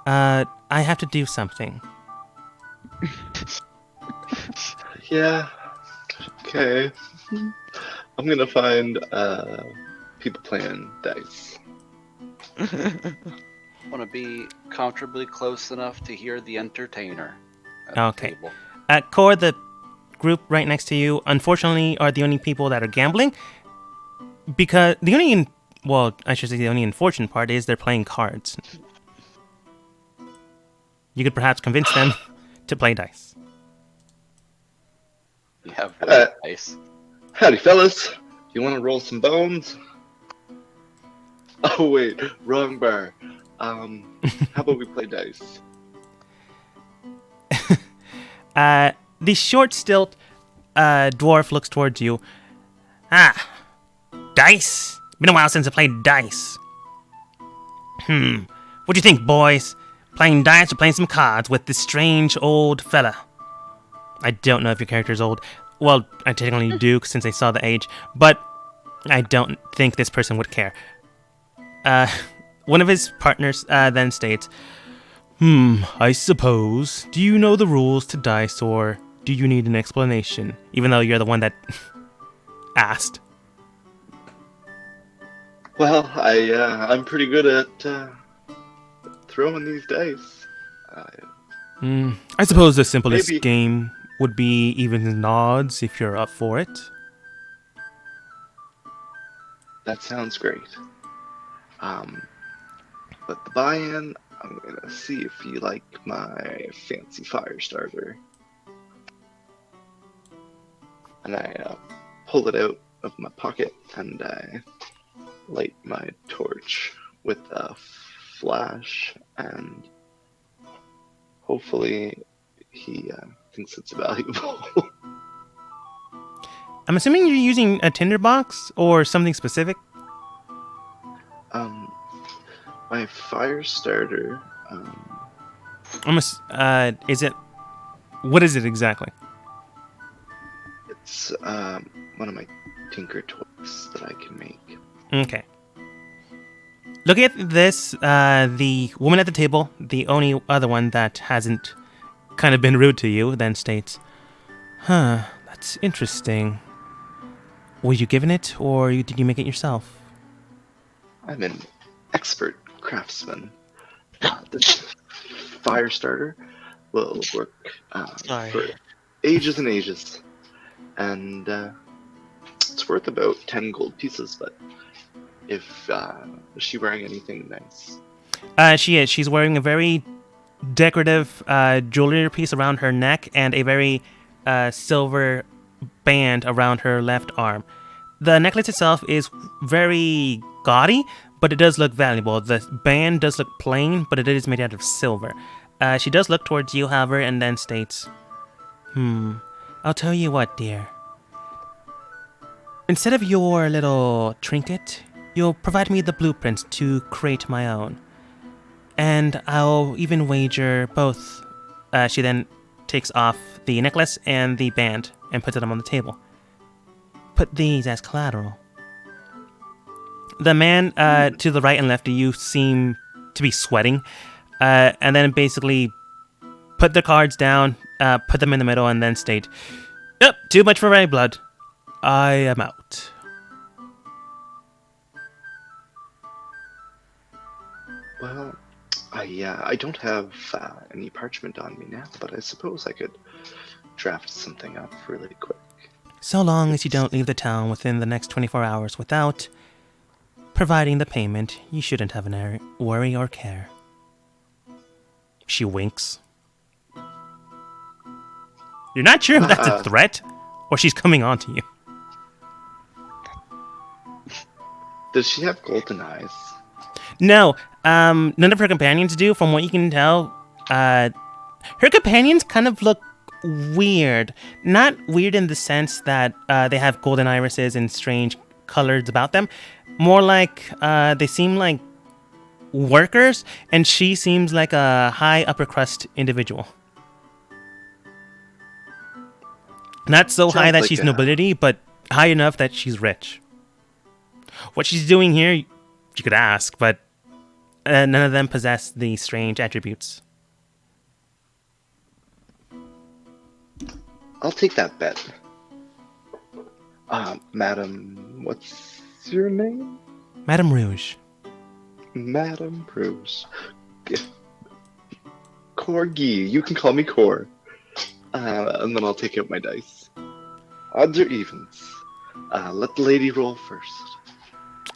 I have to do something. Yeah. Okay. I'm gonna find people playing dice. Want to be comfortably close enough to hear the entertainer at Okay. the table. Core, the group right next to you, unfortunately, are the only people that are gambling. Because the only, I should say the only unfortunate part is they're playing cards. You could perhaps convince them to play dice. You have dice. Howdy, fellas. You want to roll some bones? Oh wait, wrong bar. How about we play dice? The short stilt dwarf looks towards you. Ah, dice? Been a while since I played dice. What do you think, boys? Playing dice or playing some cards with this strange old fella? I don't know if your character's old. Well, I technically do since I saw the age, but I don't think this person would care. One of his partners then states, I suppose. Do you know the rules to dice, or do you need an explanation? Even though you're the one that asked. Well, I'm pretty good at throwing these dice. I suppose the simplest Maybe. game would be evens and odds if you're up for it. That sounds great. But the buy-in, I'm gonna see if you like my fancy fire starter. And I pull it out of my pocket and I light my torch with a flash, and hopefully he thinks it's valuable. I'm assuming you're using a tinderbox or something specific? My fire starter, Is it... What is it exactly? it's one of my tinker toys that I can make. Okay. Looking at this, the woman at the table, the only other one that hasn't kind of been rude to you, then states, that's interesting. Were you given it, or did you make it yourself? I'm an expert craftsman. This fire starter will work Sorry. for ages and ages. And it's worth about 10 gold pieces, but is she wearing anything nice? She is. She's wearing a very decorative jewelry piece around her neck and a very silver band around her left arm. The necklace itself is very gaudy, but it does look valuable. The band does look plain, but it is made out of silver. She does look towards you, however, and then states, I'll tell you what, dear. Instead of your little trinket, you'll provide me the blueprints to create my own. And I'll even wager both. She then takes off the necklace and the band and puts them on the table. Put these as collateral. The man to the right and left of you seem to be sweating, and then basically put the cards down, put them in the middle, and then state, Yep, too much for my blood. I am out. Well, I don't have any parchment on me now, but I suppose I could draft something up really quick. So long as you don't leave the town within the next 24 hours without providing the payment, you shouldn't have an worry or care. She winks. You're not sure if that's a threat, or she's coming on to you. Does she have golden eyes? No, none of her companions do. From what you can tell, Her companions kind of look weird. Not weird in the sense that they have golden irises and strange colors about them. More like they seem like workers, and she seems like a high upper crust individual. Not so high Sounds that like she's a- nobility, but high enough that she's rich. What she's doing here, you could ask, but none of them possess the strange attributes. I'll take that bet. Madam, what's your name? Madame Rouge. Madam Bruce. Corgi. You can call me Cor. And then I'll take out my dice. Odds or evens. Let the lady roll first.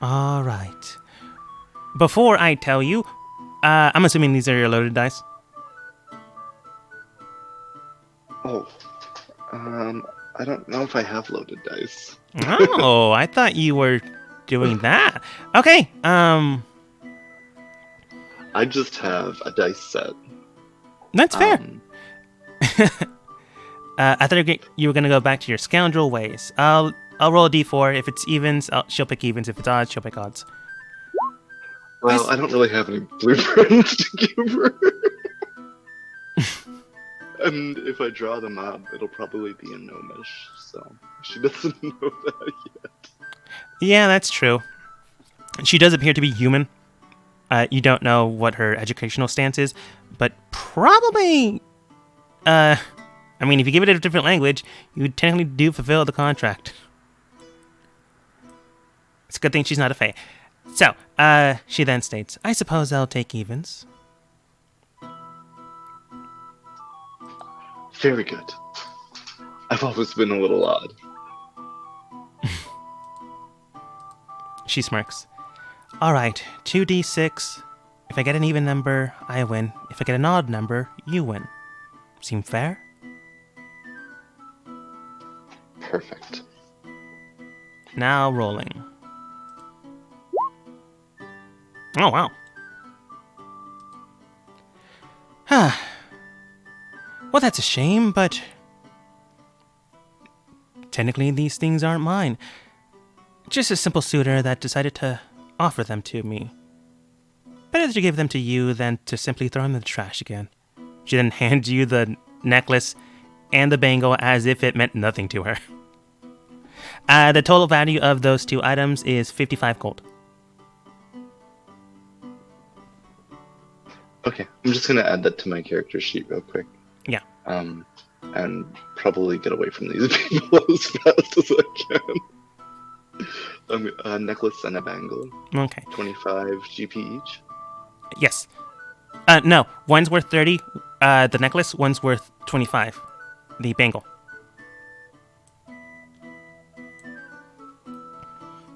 All right. Before I tell you, I'm assuming these are your loaded dice. Oh. I don't know if I have loaded dice. Oh, I thought you were doing that. Okay. I just have a dice set. That's fair. Um, I thought you were gonna go back to your scoundrel ways. I'll roll a d4. If it's evens, she'll pick evens. If it's odds, she'll pick odds. well, I don't really have any blueprints to give her. And if I draw them up, it'll probably be in gnomish, so she doesn't know that yet. Yeah, that's true. She does appear to be human. You don't know what her educational stance is, but probably. I mean, if you give it a different language, you technically do fulfill the contract. It's a good thing she's not a fae. So, she then states, I suppose I'll take evens. Very good. I've always been a little odd. She smirks. Alright, 2d6. If I get an even number, I win. If I get an odd number, you win. Seem fair? Perfect. Now rolling. Oh, wow. Well, that's a shame, but technically these things aren't mine. Just a simple suitor that decided to offer them to me. Better to give them to you than to simply throw them in the trash again. She then hands you the necklace and the bangle as if it meant nothing to her. The total value of those two items is 55 gold. Okay, I'm just gonna add that to my character sheet real quick. Yeah. And probably get away from these people as fast as I can. A necklace and a bangle. Okay. 25 GP each. Yes. No. One's worth 30. The necklace. One's worth 25. The bangle.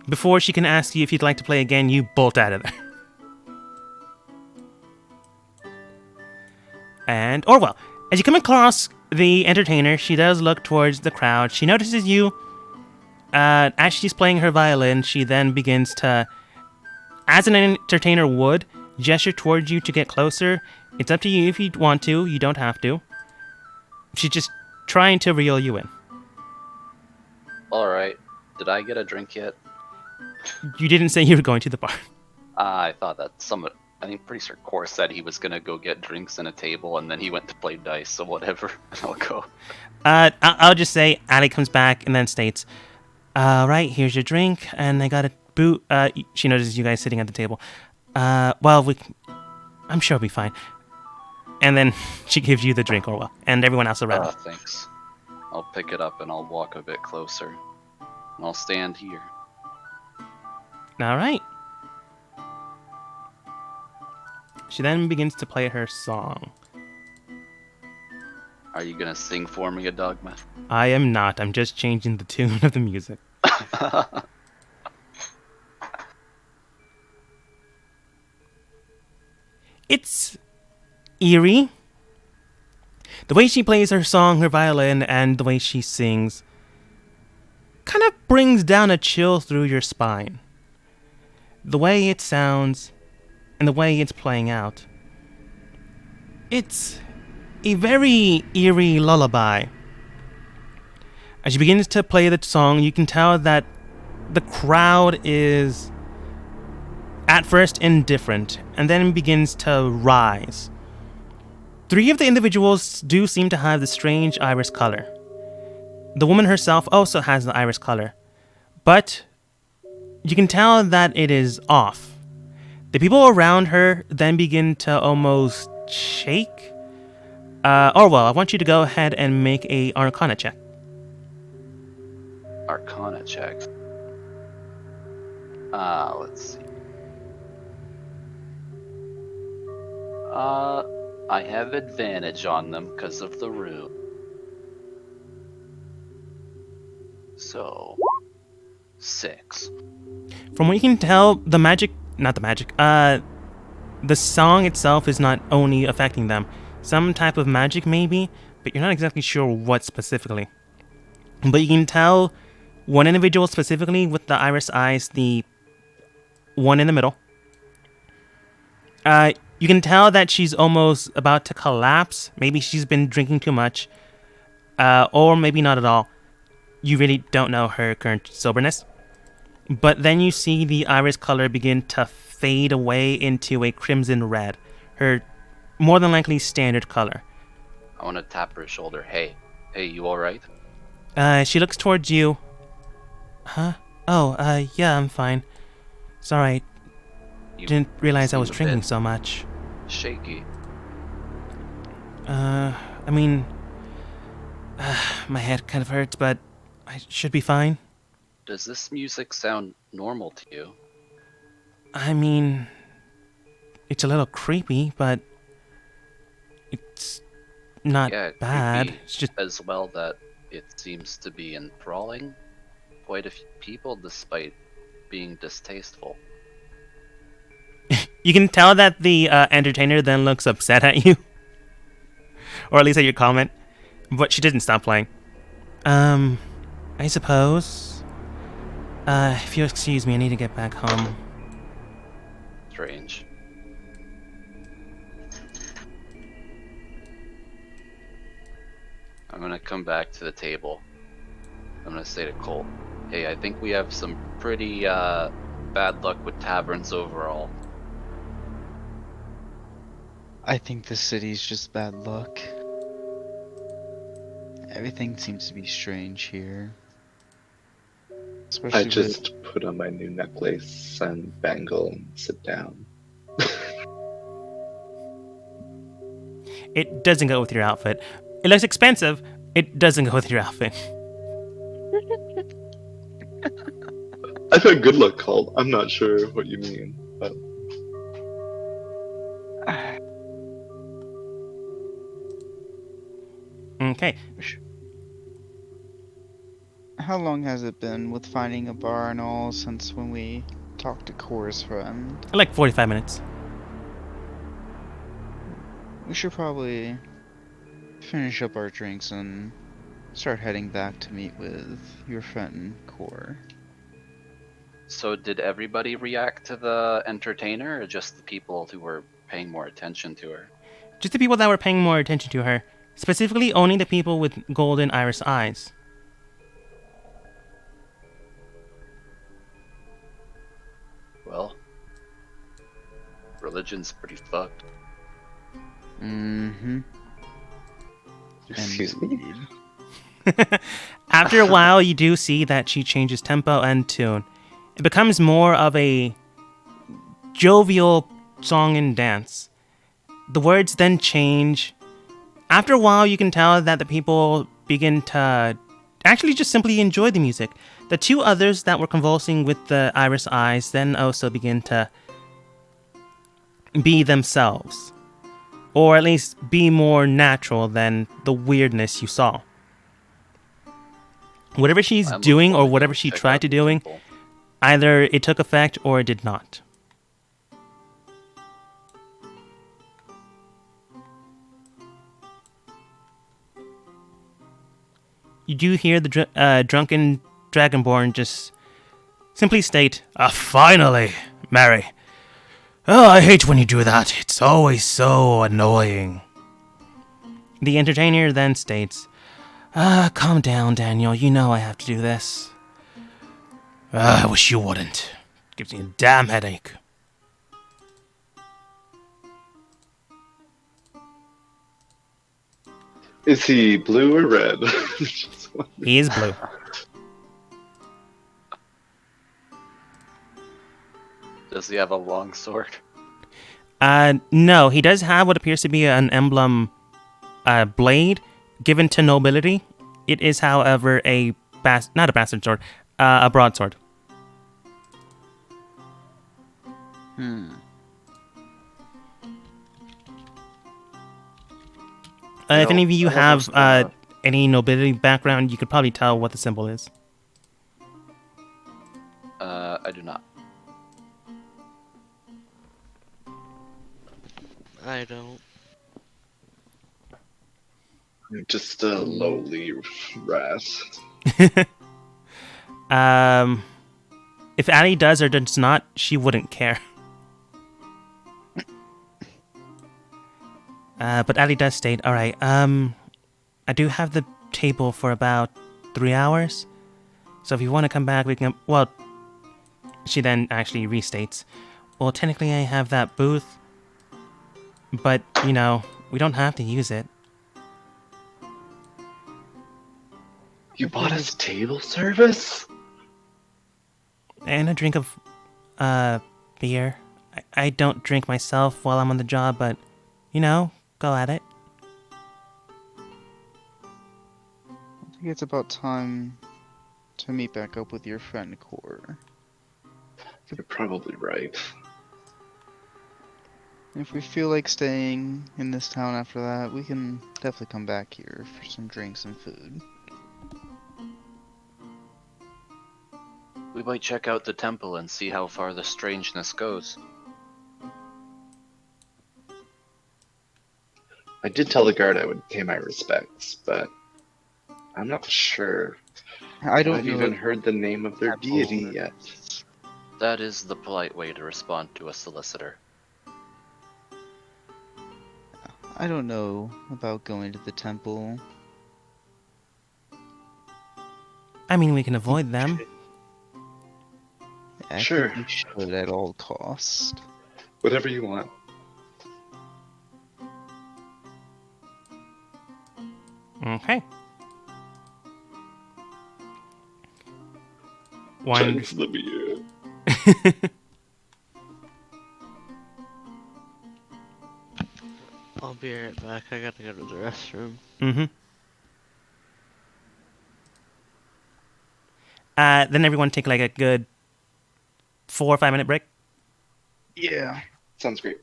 Before she can ask you if you'd like to play again, you bolt out of there. And Orwell, as you come across the entertainer, she does look towards the crowd. She notices you. As she's playing her violin, she then begins to, as an entertainer would, gesture towards you to get closer. It's up to you if you want to. You don't have to. She's just trying to reel you in. Alright. Did I get a drink yet? You didn't say you were going to the bar. I thought that I think pretty sure Core said he was gonna go get drinks and a table, and then he went to play dice, so whatever. I'll go. I'll just say Ali comes back and then states, right, here's your drink, and I got a boot. She notices you guys sitting at the table. Well, I'm sure it'll be fine. And then she gives you the drink, Orwell, and everyone else around. Thanks. I'll pick it up and I'll walk a bit closer. And I'll stand here. All right. She then begins to play her song. Are you gonna sing for me, a dogma? I am not. I'm just changing the tune of the music. It's eerie. The way she plays her song, her violin, and the way she sings kind of brings down a chill through your spine. The way it sounds and the way it's playing out. It's a very eerie lullaby. As she begins to play the song, you can tell that the crowd is at first indifferent and then begins to rise. 3 of the individuals do seem to have the strange iris color. The woman herself also has the iris color, but you can tell that it is off. The people around her then begin to almost shake. Orwell, I want you to go ahead and make a Arcana check. Arcana check. Let's see. I have advantage on them because of the rune. So, 6. From what you can tell, the song itself is not only affecting them. Some type of magic maybe, but you're not exactly sure what specifically. But you can tell one individual specifically with the iris eyes, the one in the middle. You can tell that she's almost about to collapse. Maybe she's been drinking too much. Or maybe not at all. You really don't know her current soberness. But then you see the iris color begin to fade away into a crimson red. Her more than likely standard color. I want to tap her shoulder. Hey, you alright? She looks towards you. Huh? Oh, yeah, I'm fine. Sorry, You didn't realize I seem was a drinking bit so much. shaky. I mean, my head kind of hurts, but I should be fine. Does this music sound normal to you? I mean, it's a little creepy, but it's not Yeah, bad. creepy It's just as well that it seems to be enthralling quite a few people despite being distasteful. you can tell that the entertainer then looks upset at you, or at least at your comment, but she didn't stop playing. I suppose. If you'll excuse me, I need to get back home. Strange. I'm gonna come back to the table. I'm gonna say to Colt, hey, I think we have some pretty bad luck with taverns overall. I think the city's just bad luck. Everything seems to be strange here. Especially I just put on my new necklace and bangle and sit down. It doesn't go with your outfit. It looks expensive. It doesn't go with your outfit. I've had good luck called. I'm not sure what you mean, but Okay. How long has it been with finding a bar and all since when we talked to Cora's friend? Like 45 minutes. We should probably finish up our drinks and start heading back to meet with your friend Cora. So did everybody react to the entertainer or just the people who were paying more attention to her? Just the people that were paying more attention to her. Specifically only the people with golden iris eyes. Well, religion's pretty fucked. Mm-hmm. excuse me? After a while, you do see that she changes tempo and tune. It becomes more of a jovial song and dance. The words then change. After a while, you can tell that the people begin to actually just simply enjoy the music. The 2 others that were convulsing with the iris eyes then also begin to be themselves. Or at least be more natural than the weirdness you saw. Whatever she's I'm doing or looking whatever to she check tried out to the doing, temple. either it took effect or it did not. You do hear the drunken Dragonborn just simply state, finally, Mary. Oh, I hate when you do that. It's always so annoying. The entertainer then states, calm down, Daniel. You know I have to do this. I wish you wouldn't. Gives me a damn headache. Is he blue or red? Just wondering. He is blue. Does he have a long sword? No, he does have what appears to be an emblem blade given to nobility. It is, however, not a bastard sword, a broadsword. If any of you have any nobility background, you could probably tell what the symbol is. I do not. I don't. Just a lowly rat. If Addie does or does not, she wouldn't care. But Addie does state, alright, I do have the table for about 3 hours. So if you want to come back, we can... Well, she then actually restates, well, technically I have that booth, but, you know, we don't have to use it. You bought us table service? And a drink of, beer. I don't drink myself while I'm on the job, but, you know, go at it. I think it's about time to meet back up with your friend Core. You're probably right. If we feel like staying in this town after that, we can definitely come back here for some drinks and food. We might check out the temple and see how far the strangeness goes. I did tell the guard I would pay my respects, but I'm not sure. I don't I've know even if- heard the name of their deity yet. That is the polite way to respond to a solicitor. I don't know about going to the temple. I mean, we can avoid them. I Sure. think we should at all cost. Whatever you want. Okay. One. Just let me in. I'll be right back. I gotta go to the restroom. Mm-hmm. Then everyone take like a good 4 or 5 minute break. Yeah. Sounds great.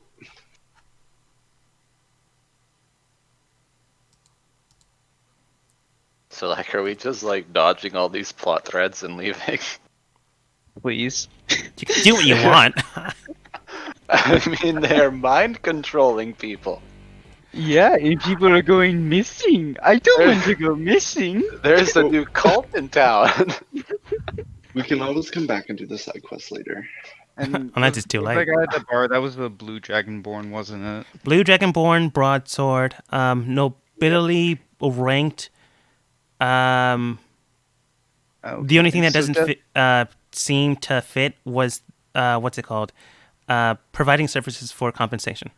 So, like, are we just, like, dodging all these plot threads and leaving? Please. You can do what you want. I mean, they're mind-controlling people. Yeah, and people are going missing. I don't want to go missing. There's a new cult in town. We can always come back and do the side quest later. And Unless it's too the late. guy at the bar, that was the Blue Dragonborn, wasn't it? Blue Dragonborn broadsword. Nobility ranked. The only thing that doesn't seem to fit was what's it called? Providing services for compensation.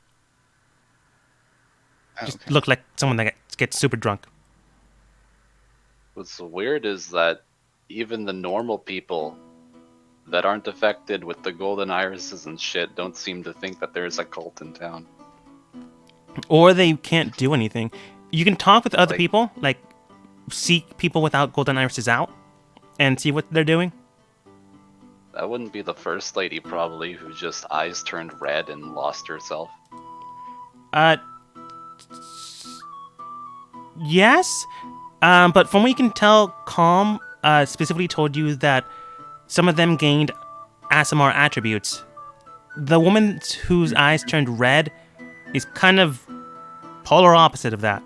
Just look like someone that gets super drunk. What's weird is that even the normal people that aren't affected with the golden irises and shit don't seem to think that there's a cult in town. Or they can't do anything. You can talk with other Like- people, like seek people without golden irises out and see what they're doing. That wouldn't be the first lady, probably, who just eyes turned red and lost herself. Yes. But from what you can tell, Calm specifically told you that some of them gained ASMR attributes. The woman whose eyes turned red is kind of polar opposite of that.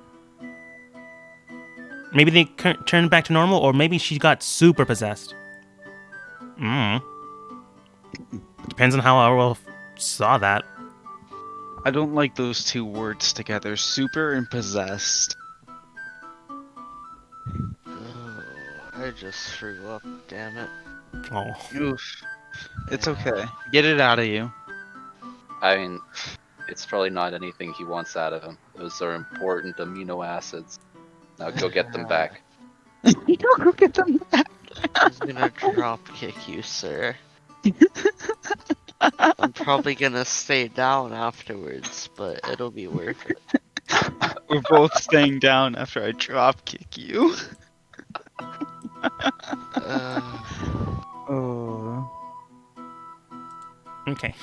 Maybe they turned back to normal, or maybe she got super possessed. Depends on how Arwolf saw that. I don't like those two words together, super and possessed. I just threw up, damn it. Oh. Oof. It's okay. Get it out of you. I mean, it's probably not anything he wants out of him. Those are important amino acids. Now go get them back. Go get them back. He's gonna drop kick you, sir. I'm probably gonna stay down afterwards, but it'll be worth it. We're both staying down after I drop kick you. Oh. Okay.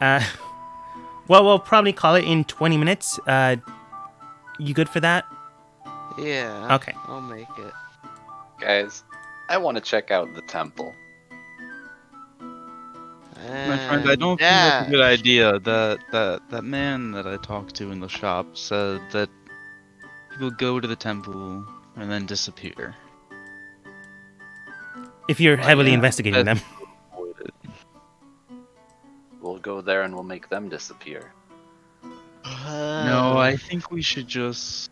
Well, we'll probably call it in 20 minutes. You good for that? Yeah. Okay. I'll make it. Guys, I want to check out the temple. My friend, I don't think that's a good idea. That man that I talked to in the shop said that people go to the temple and then disappear. If you're heavily yeah, investigating them. Avoid it. We'll go there and we'll make them disappear. No, I think we should just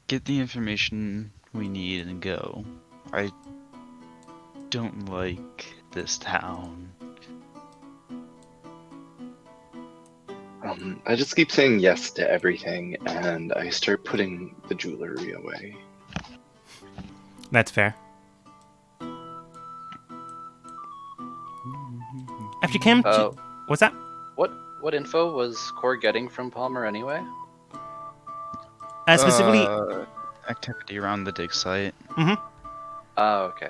get the information we need and go. I don't like this town. I just keep saying yes to everything, and I start putting the jewelry away. That's fair. After you came to... What's that? What info was Core getting from Palmer anyway? Specifically... Activity around the dig site. Oh, okay.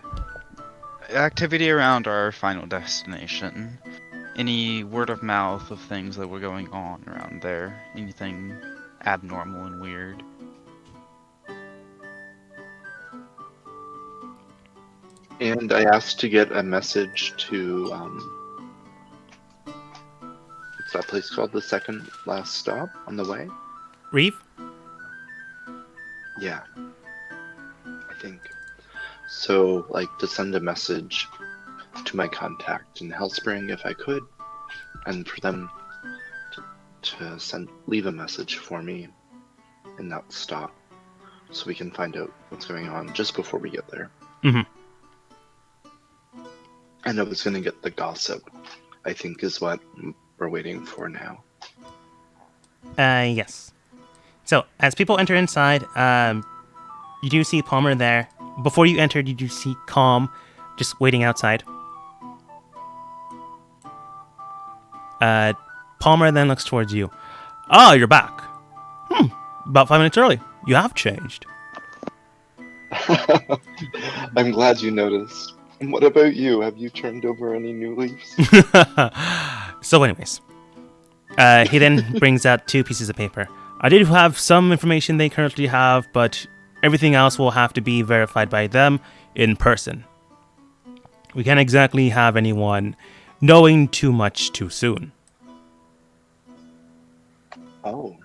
Activity around our final destination. Any word of mouth of things that were going on around there. Anything abnormal and weird. And I asked to get a message to, what's that place called? The second last stop on the way? Reeve? Yeah. I think. So, like, to send a message to my contact in Hellspring if I could, and for them to leave a message for me in that stop so we can find out what's going on just before we get there. And I was going to get the gossip, I think is what we're waiting for now. Yes. So, as people enter inside, you do see Palmer there. Before you entered, you do see Calm just waiting outside. Palmer then looks towards you. Ah, you're back. About 5 minutes early. You have changed. I'm glad you noticed. And what about you? Have you turned over any new leaves? So anyways, he then brings out 2 pieces of paper. I did have some information they currently have, but everything else will have to be verified by them in person. We can't exactly have anyone knowing too much too soon. Oh.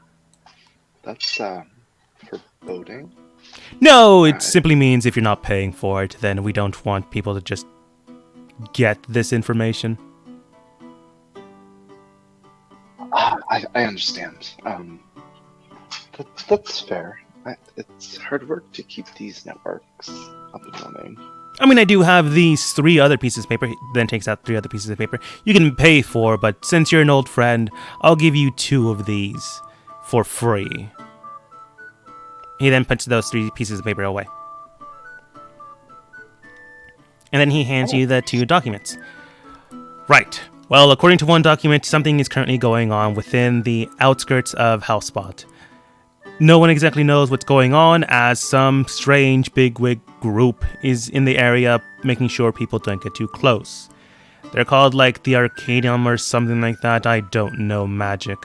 That's, foreboding? No, it simply means if you're not paying for it, then we don't want people to just get this information. I understand. That's fair. It's hard work to keep these networks up and running. I mean, I do have these 3 other pieces of paper. He then takes out 3 other pieces of paper you can pay for, but since you're an old friend, I'll give you 2 of these for free. He then puts those 3 pieces of paper away. And then he hands you the 2 documents. Right. Well, according to one document, something is currently going on within the outskirts of Housespot. No one exactly knows what's going on, as some strange bigwig group is in the area making sure people don't get too close. They're called like the Arcadium or something like that. I don't know magic.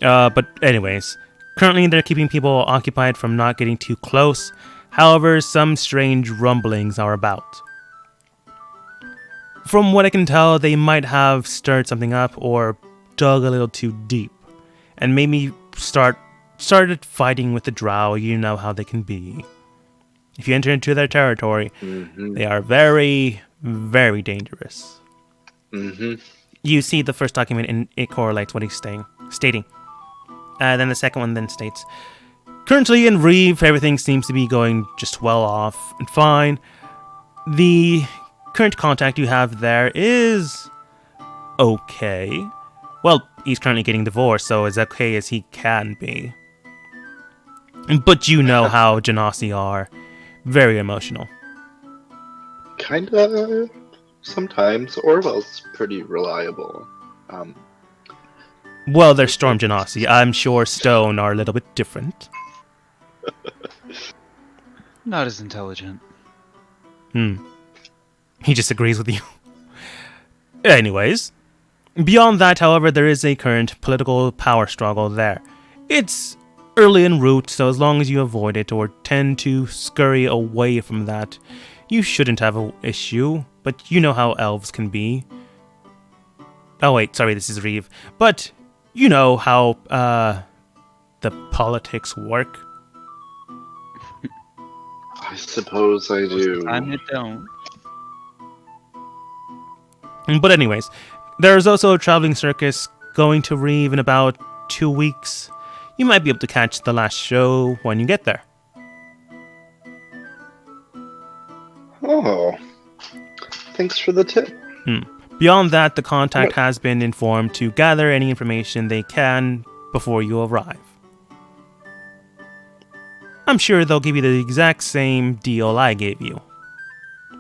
But anyways, currently they're keeping people occupied from not getting too close. However, some strange rumblings are about. From what I can tell, they might have stirred something up or dug a little too deep. And maybe started fighting with the drow. You know how they can be. If you enter into their territory, they are very, very dangerous. You see the first document and it correlates what he's stating. Then the second one then states, Currently in Reeve, everything seems to be going just well off and fine. The current contact you have there is okay. Well, he's currently getting divorced, so as okay as he can be. But you know how Genasi are. Very emotional. Kinda. Sometimes. Orwell's pretty reliable. Well, they're Storm Genasi. I'm sure Stone are a little bit different. Not as intelligent. He just agrees with you. Anyways, beyond that, however, there is a current political power struggle there. It's early en route, so as long as you avoid it or tend to scurry away from that, you shouldn't have an issue, but you know how elves can be. Oh wait, sorry, this is Reeve. But you know how the politics work. I suppose I do. I don't. But anyways, there's also a traveling circus going to Reeve in about 2 weeks. You might be able to catch the last show when you get there. Oh. Thanks for the tip. Beyond that, the contact has been informed to gather any information they can before you arrive. I'm sure they'll give you the exact same deal I gave you,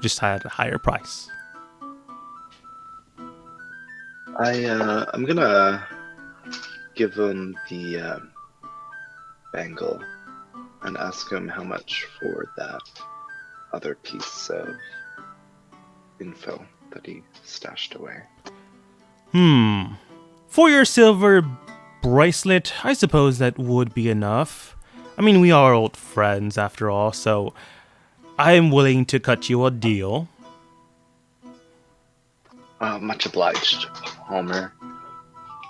just at a higher price. I'm gonna give him the bangle and ask him how much for that other piece of info that he stashed away. For your silver bracelet, I suppose that would be enough. I mean, we are old friends after all, so I am willing to cut you a deal. Much obliged, Homer.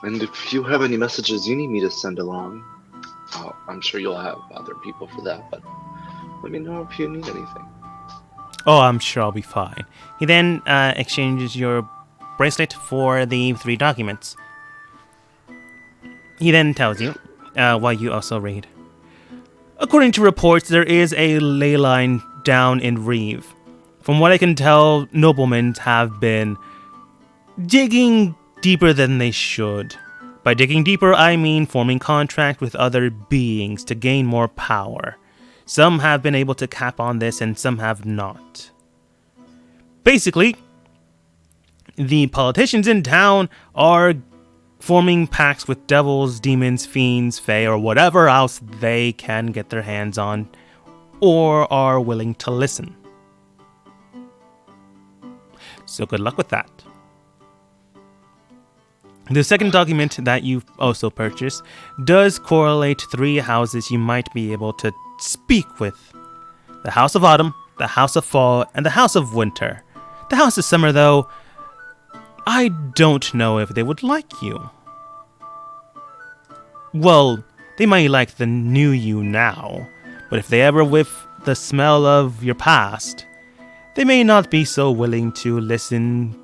And if you have any messages you need me to send along, I'm sure you'll have other people for that, but let me know if you need anything. Oh, I'm sure I'll be fine. He then exchanges your bracelet for the 3 documents. He then tells you, while you also read. According to reports, there is a ley line down in Reeve. From what I can tell, noblemen have been digging deeper than they should. By digging deeper, I mean forming contract with other beings to gain more power. Some have been able to cap on this and some have not. Basically, the politicians in town are forming pacts with devils, demons, fiends, fae, or whatever else they can get their hands on or are willing to listen. So good luck with that. The second document that you've also purchased does correlate 3 houses you might be able to speak with. The House of Autumn, the House of Fall, and the House of Winter. The House of Summer, though, I don't know if they would like you. Well, they might like the new you now, but if they ever whiff the smell of your past, they may not be so willing to listen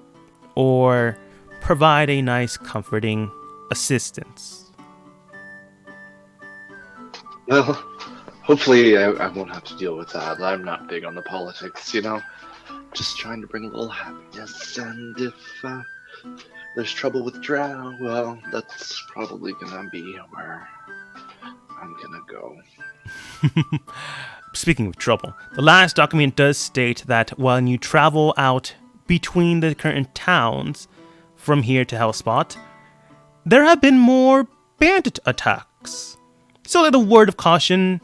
or provide a nice, comforting assistance. Well, hopefully I won't have to deal with that. I'm not big on the politics, you know? Just trying to bring a little happiness, and if there's trouble with Drow, well, that's probably gonna be where I'm gonna go. Speaking of trouble, the last document does state that when you travel out between the current towns, from here to Hellspot, there have been more bandit attacks. So a little word of caution,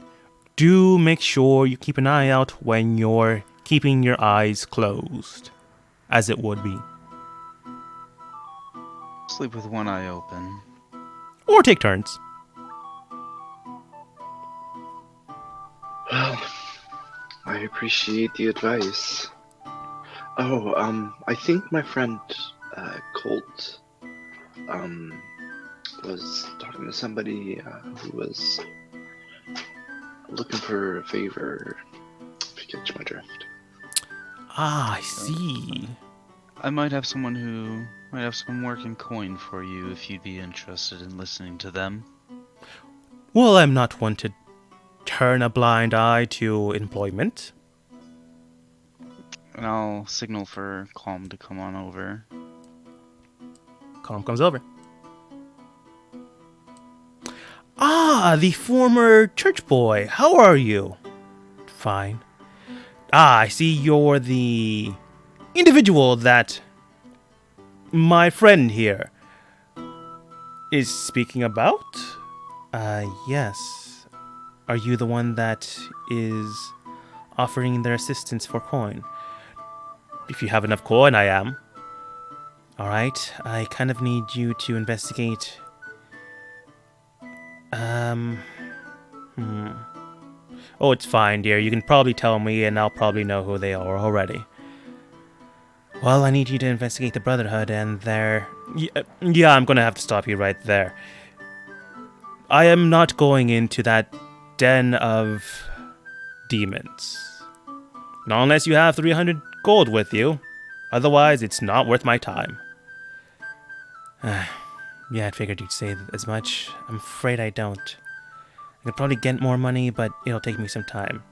do make sure you keep an eye out when you're keeping your eyes closed, as it would be. Sleep with one eye open. Or take turns. Well, I appreciate the advice. Oh, I think my friend Colt was talking to somebody who was looking for a favor, if you catch my drift. Ah, I see. I might have someone who might have some work in coin for you if you'd be interested in listening to them. Well, I'm not one to turn a blind eye to employment. And I'll signal for Calm to come on over. Calm comes over. Ah, the former church boy. How are you? Fine. Ah, I see you're the individual that my friend here is speaking about. Yes. Are you the one that is offering their assistance for coin? If you have enough coin, I am. Alright, I kind of need you to investigate. Oh, it's fine, dear. You can probably tell me, and I'll probably know who they are already. Well, I need you to investigate the Brotherhood and their... Yeah, I'm gonna have to stop you right there. I am not going into that den of demons. Not unless you have 300 gold with you. Otherwise, it's not worth my time. Yeah, I figured you'd say as much. I'm afraid I don't. I could probably get more money, but it'll take me some time.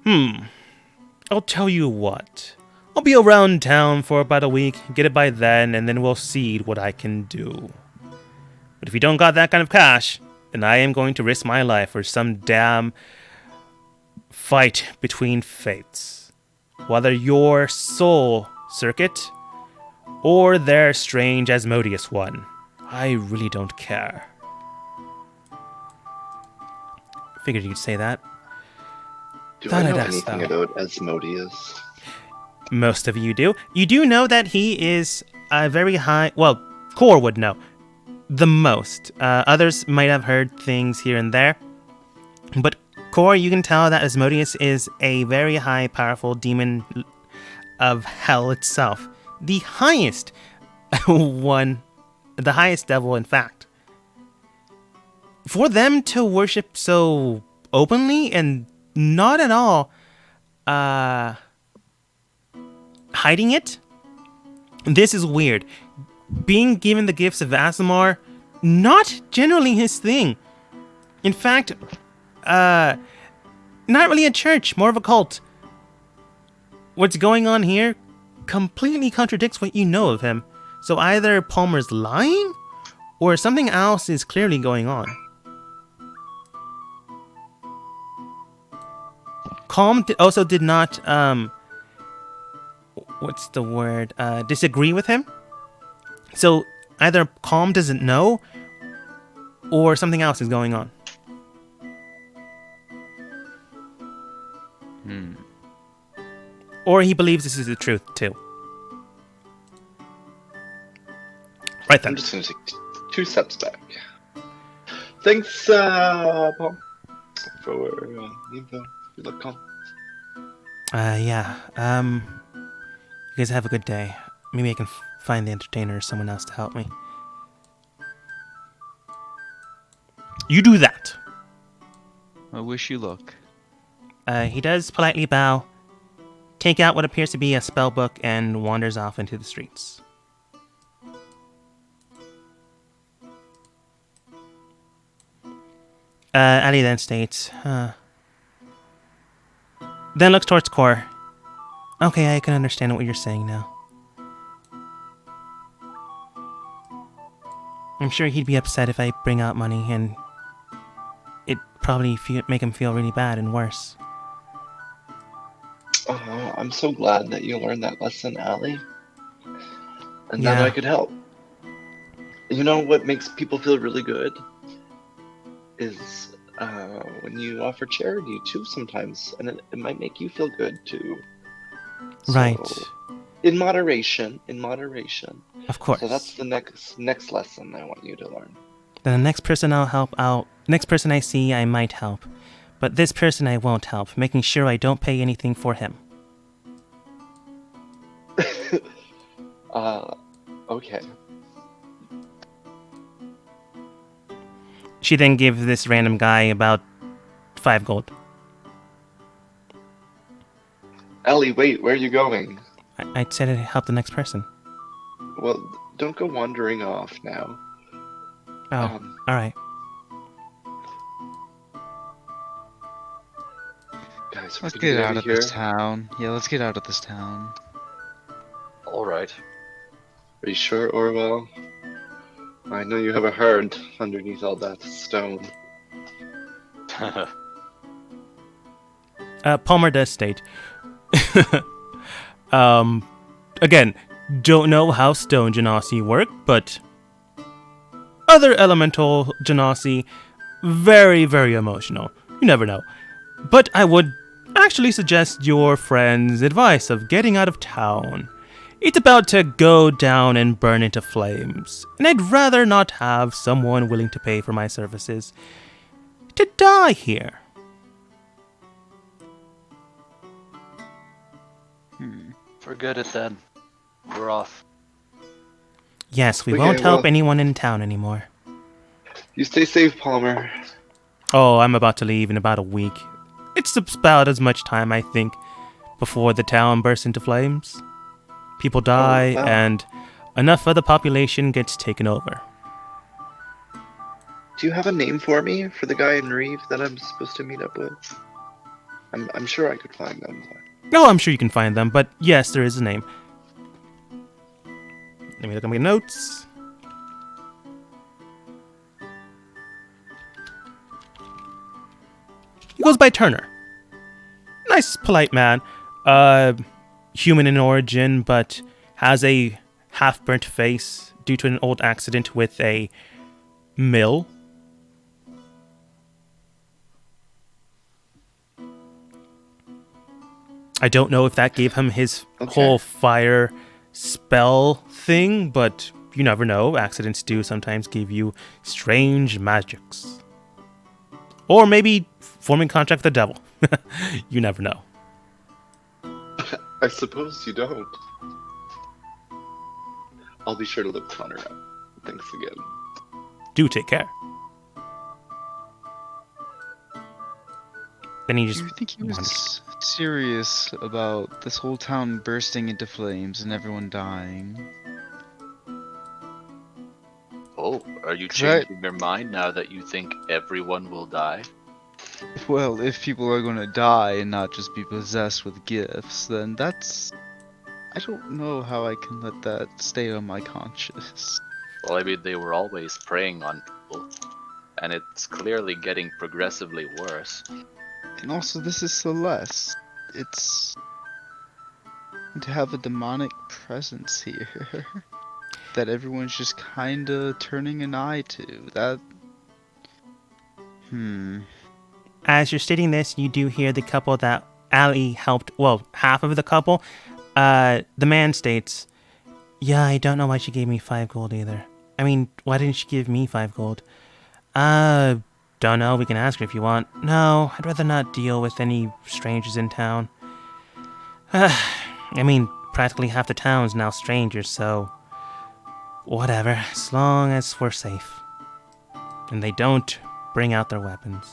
I'll tell you what. I'll be around town for about a week, get it by then, and then we'll see what I can do. But if you don't got that kind of cash, then I am going to risk my life for some damn fight between fates. Whether your soul circuit or their strange Asmodeus one. I really don't care. Figured you'd say that. Do Thought I I'd know ask, anything though. about Asmodeus? Most of you do. You do know that he is a very high... Well, Core would know. The most. Others might have heard things here and there. But Core, you can tell that Asmodeus is a very high, powerful demon of hell itself. The highest one. The highest devil, in fact. For them to worship so openly and not at all hiding it, this is weird. Being given the gifts of Asimar, not generally his thing. In fact, not really a church, more of a cult. What's going on here completely contradicts what you know of him. So either Palmer's lying, or something else is clearly going on. Calm also did not, what's the word, disagree with him. So either Calm doesn't know, or something else is going on. Or he believes this is the truth, too. Right then. I'm just going to take 2 steps back. Thanks, Paul, for the info. Good luck, Calm. Yeah. You guys have a good day. Maybe I can find the entertainer or someone else to help me. You do that. I wish you luck. He does politely bow, take out what appears to be a spell book, and wanders off into the streets. Ali then states, then looks towards Core. Okay, I can understand what you're saying now. I'm sure he'd be upset if I bring out money, and it'd probably make him feel really bad and worse. Oh, I'm so glad that you learned that lesson, Allie. And Yeah. that I could help. You know what makes people feel really good? Is when you offer charity too sometimes. And it might make you feel good too. So, Right. In moderation. Of course. So that's the next lesson I want you to learn. Then the next person I'll help out, next person I see, I might help. But this person I won't help, making sure I don't pay anything for him. Okay. She then gives this random guy about 5 gold. Ellie, wait, where are you going? I said I'd help the next person. Well, don't go wandering off now. Oh, alright. so Let's we can get out of here. this town. Yeah, let's get out of this town. All right. Are you sure, Orwell? I know you have a heart underneath all that stone. Palmer does state. Again, don't know how stone genasi work, but other elemental genasi, very, very emotional. You never know. But I would actually suggest your friend's advice of getting out of town. It's about to go down and burn into flames, and I'd rather not have someone willing to pay for my services to die here. Forget it then. We're off. Yes, we Okay, won't help well- anyone in town anymore. You stay safe, Palmer. Oh, I'm about to leave in about a week. It's about as much time, I think, before the town bursts into flames. People die, wow. and enough of the population gets taken over. Do you have a name for me for the guy in Reeve that I'm supposed to meet up with? I'm sure I could find them. Oh, I'm sure you can find them, but yes, there is a name. Let me look at my notes. He goes by Turner. Nice, polite man. Human in origin, but has a half-burnt face due to an old accident with a mill. I don't know if that gave him his whole fire spell thing, but you never know. Accidents do sometimes give you strange magics. Or maybe forming contract with the devil. You never know. I suppose you don't. I'll be sure to look Connor up. Thanks again. Do take care. Then he Do just you think he wanders. was serious about this whole town bursting into flames and everyone dying? Oh, are you Right. changing your mind now that you think everyone will die? Well, if people are gonna die and not just be possessed with gifts, then that's... I don't know how I can let that stay on my conscience. Well, I mean, they were always preying on people, and it's clearly getting progressively worse. And also, this is Celeste. It's... And to have a demonic presence here that everyone's just kinda turning an eye to, that... As you're stating this, you do hear the couple that Ali helped, well, half of the couple. The man states, "Yeah, I don't know why she gave me 5 gold either. I mean, why didn't she give me 5 gold? Don't know, we can ask her if you want. No, I'd rather not deal with any strangers in town. I mean, practically half the town's now strangers, so... Whatever, as long as we're safe. And they don't bring out their weapons."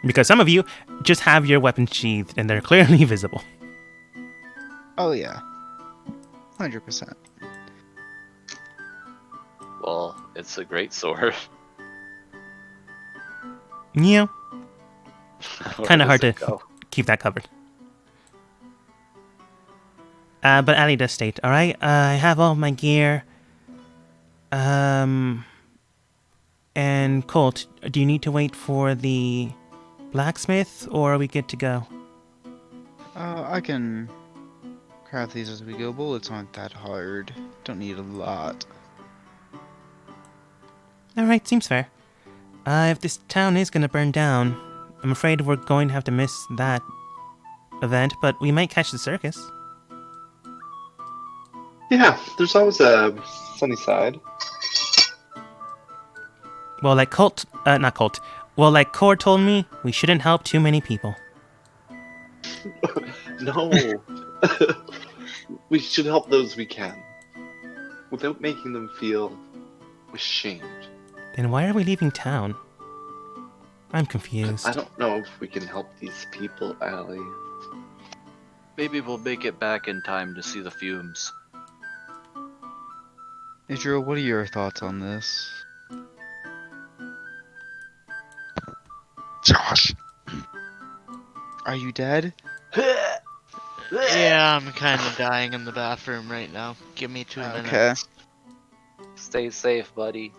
Because some of you just have your weapons sheathed and they're clearly visible. Oh yeah. 100%. Well, it's a great sword. Yeah, Where kind of hard does to it go? keep that covered. But Ali does state, "Alright, I have all my gear. And Colt, do you need to wait for the blacksmith, or are we good to go?" I can craft these as we go. Bullets aren't that hard. Don't need a lot. Alright, seems fair. If this town is gonna burn down, I'm afraid we're going to have to miss that event, but we might catch the circus. Yeah, there's always a sunny side. Well, like not Colt. Well, like Core told me, we shouldn't help too many people. No. We should help those we can. Without making them feel ashamed. Then why are we leaving town? I'm confused. I don't know if we can help these people, Allie. Maybe we'll make it back in time to see the fumes. Idril, what are your thoughts on this? Josh, are you dead? Yeah, I'm kind of dying in the bathroom right now. Give me 2 Okay. minutes. Stay safe, buddy.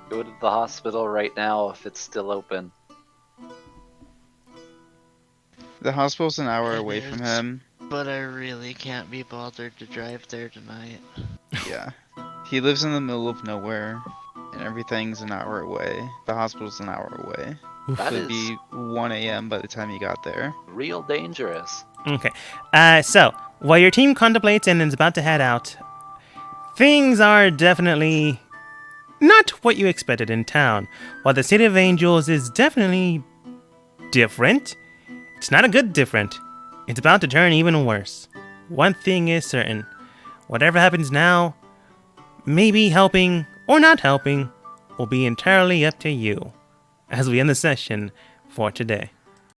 Go to the hospital right now if it's still open. The hospital's an hour It away from is. him. But I really can't be bothered to drive there tonight. Yeah. He lives in the middle of nowhere, and everything's an hour away. The hospital's an hour away. That It is would be 1 a.m. by the time he got there. real dangerous. Okay. So, while your team contemplates and is about to head out, things are definitely not what you expected in town. While the City of Angels is definitely different, it's not a good different. It's about to turn even worse. One thing is certain. Whatever happens now, maybe helping or not helping, will be entirely up to you as we end the session for today.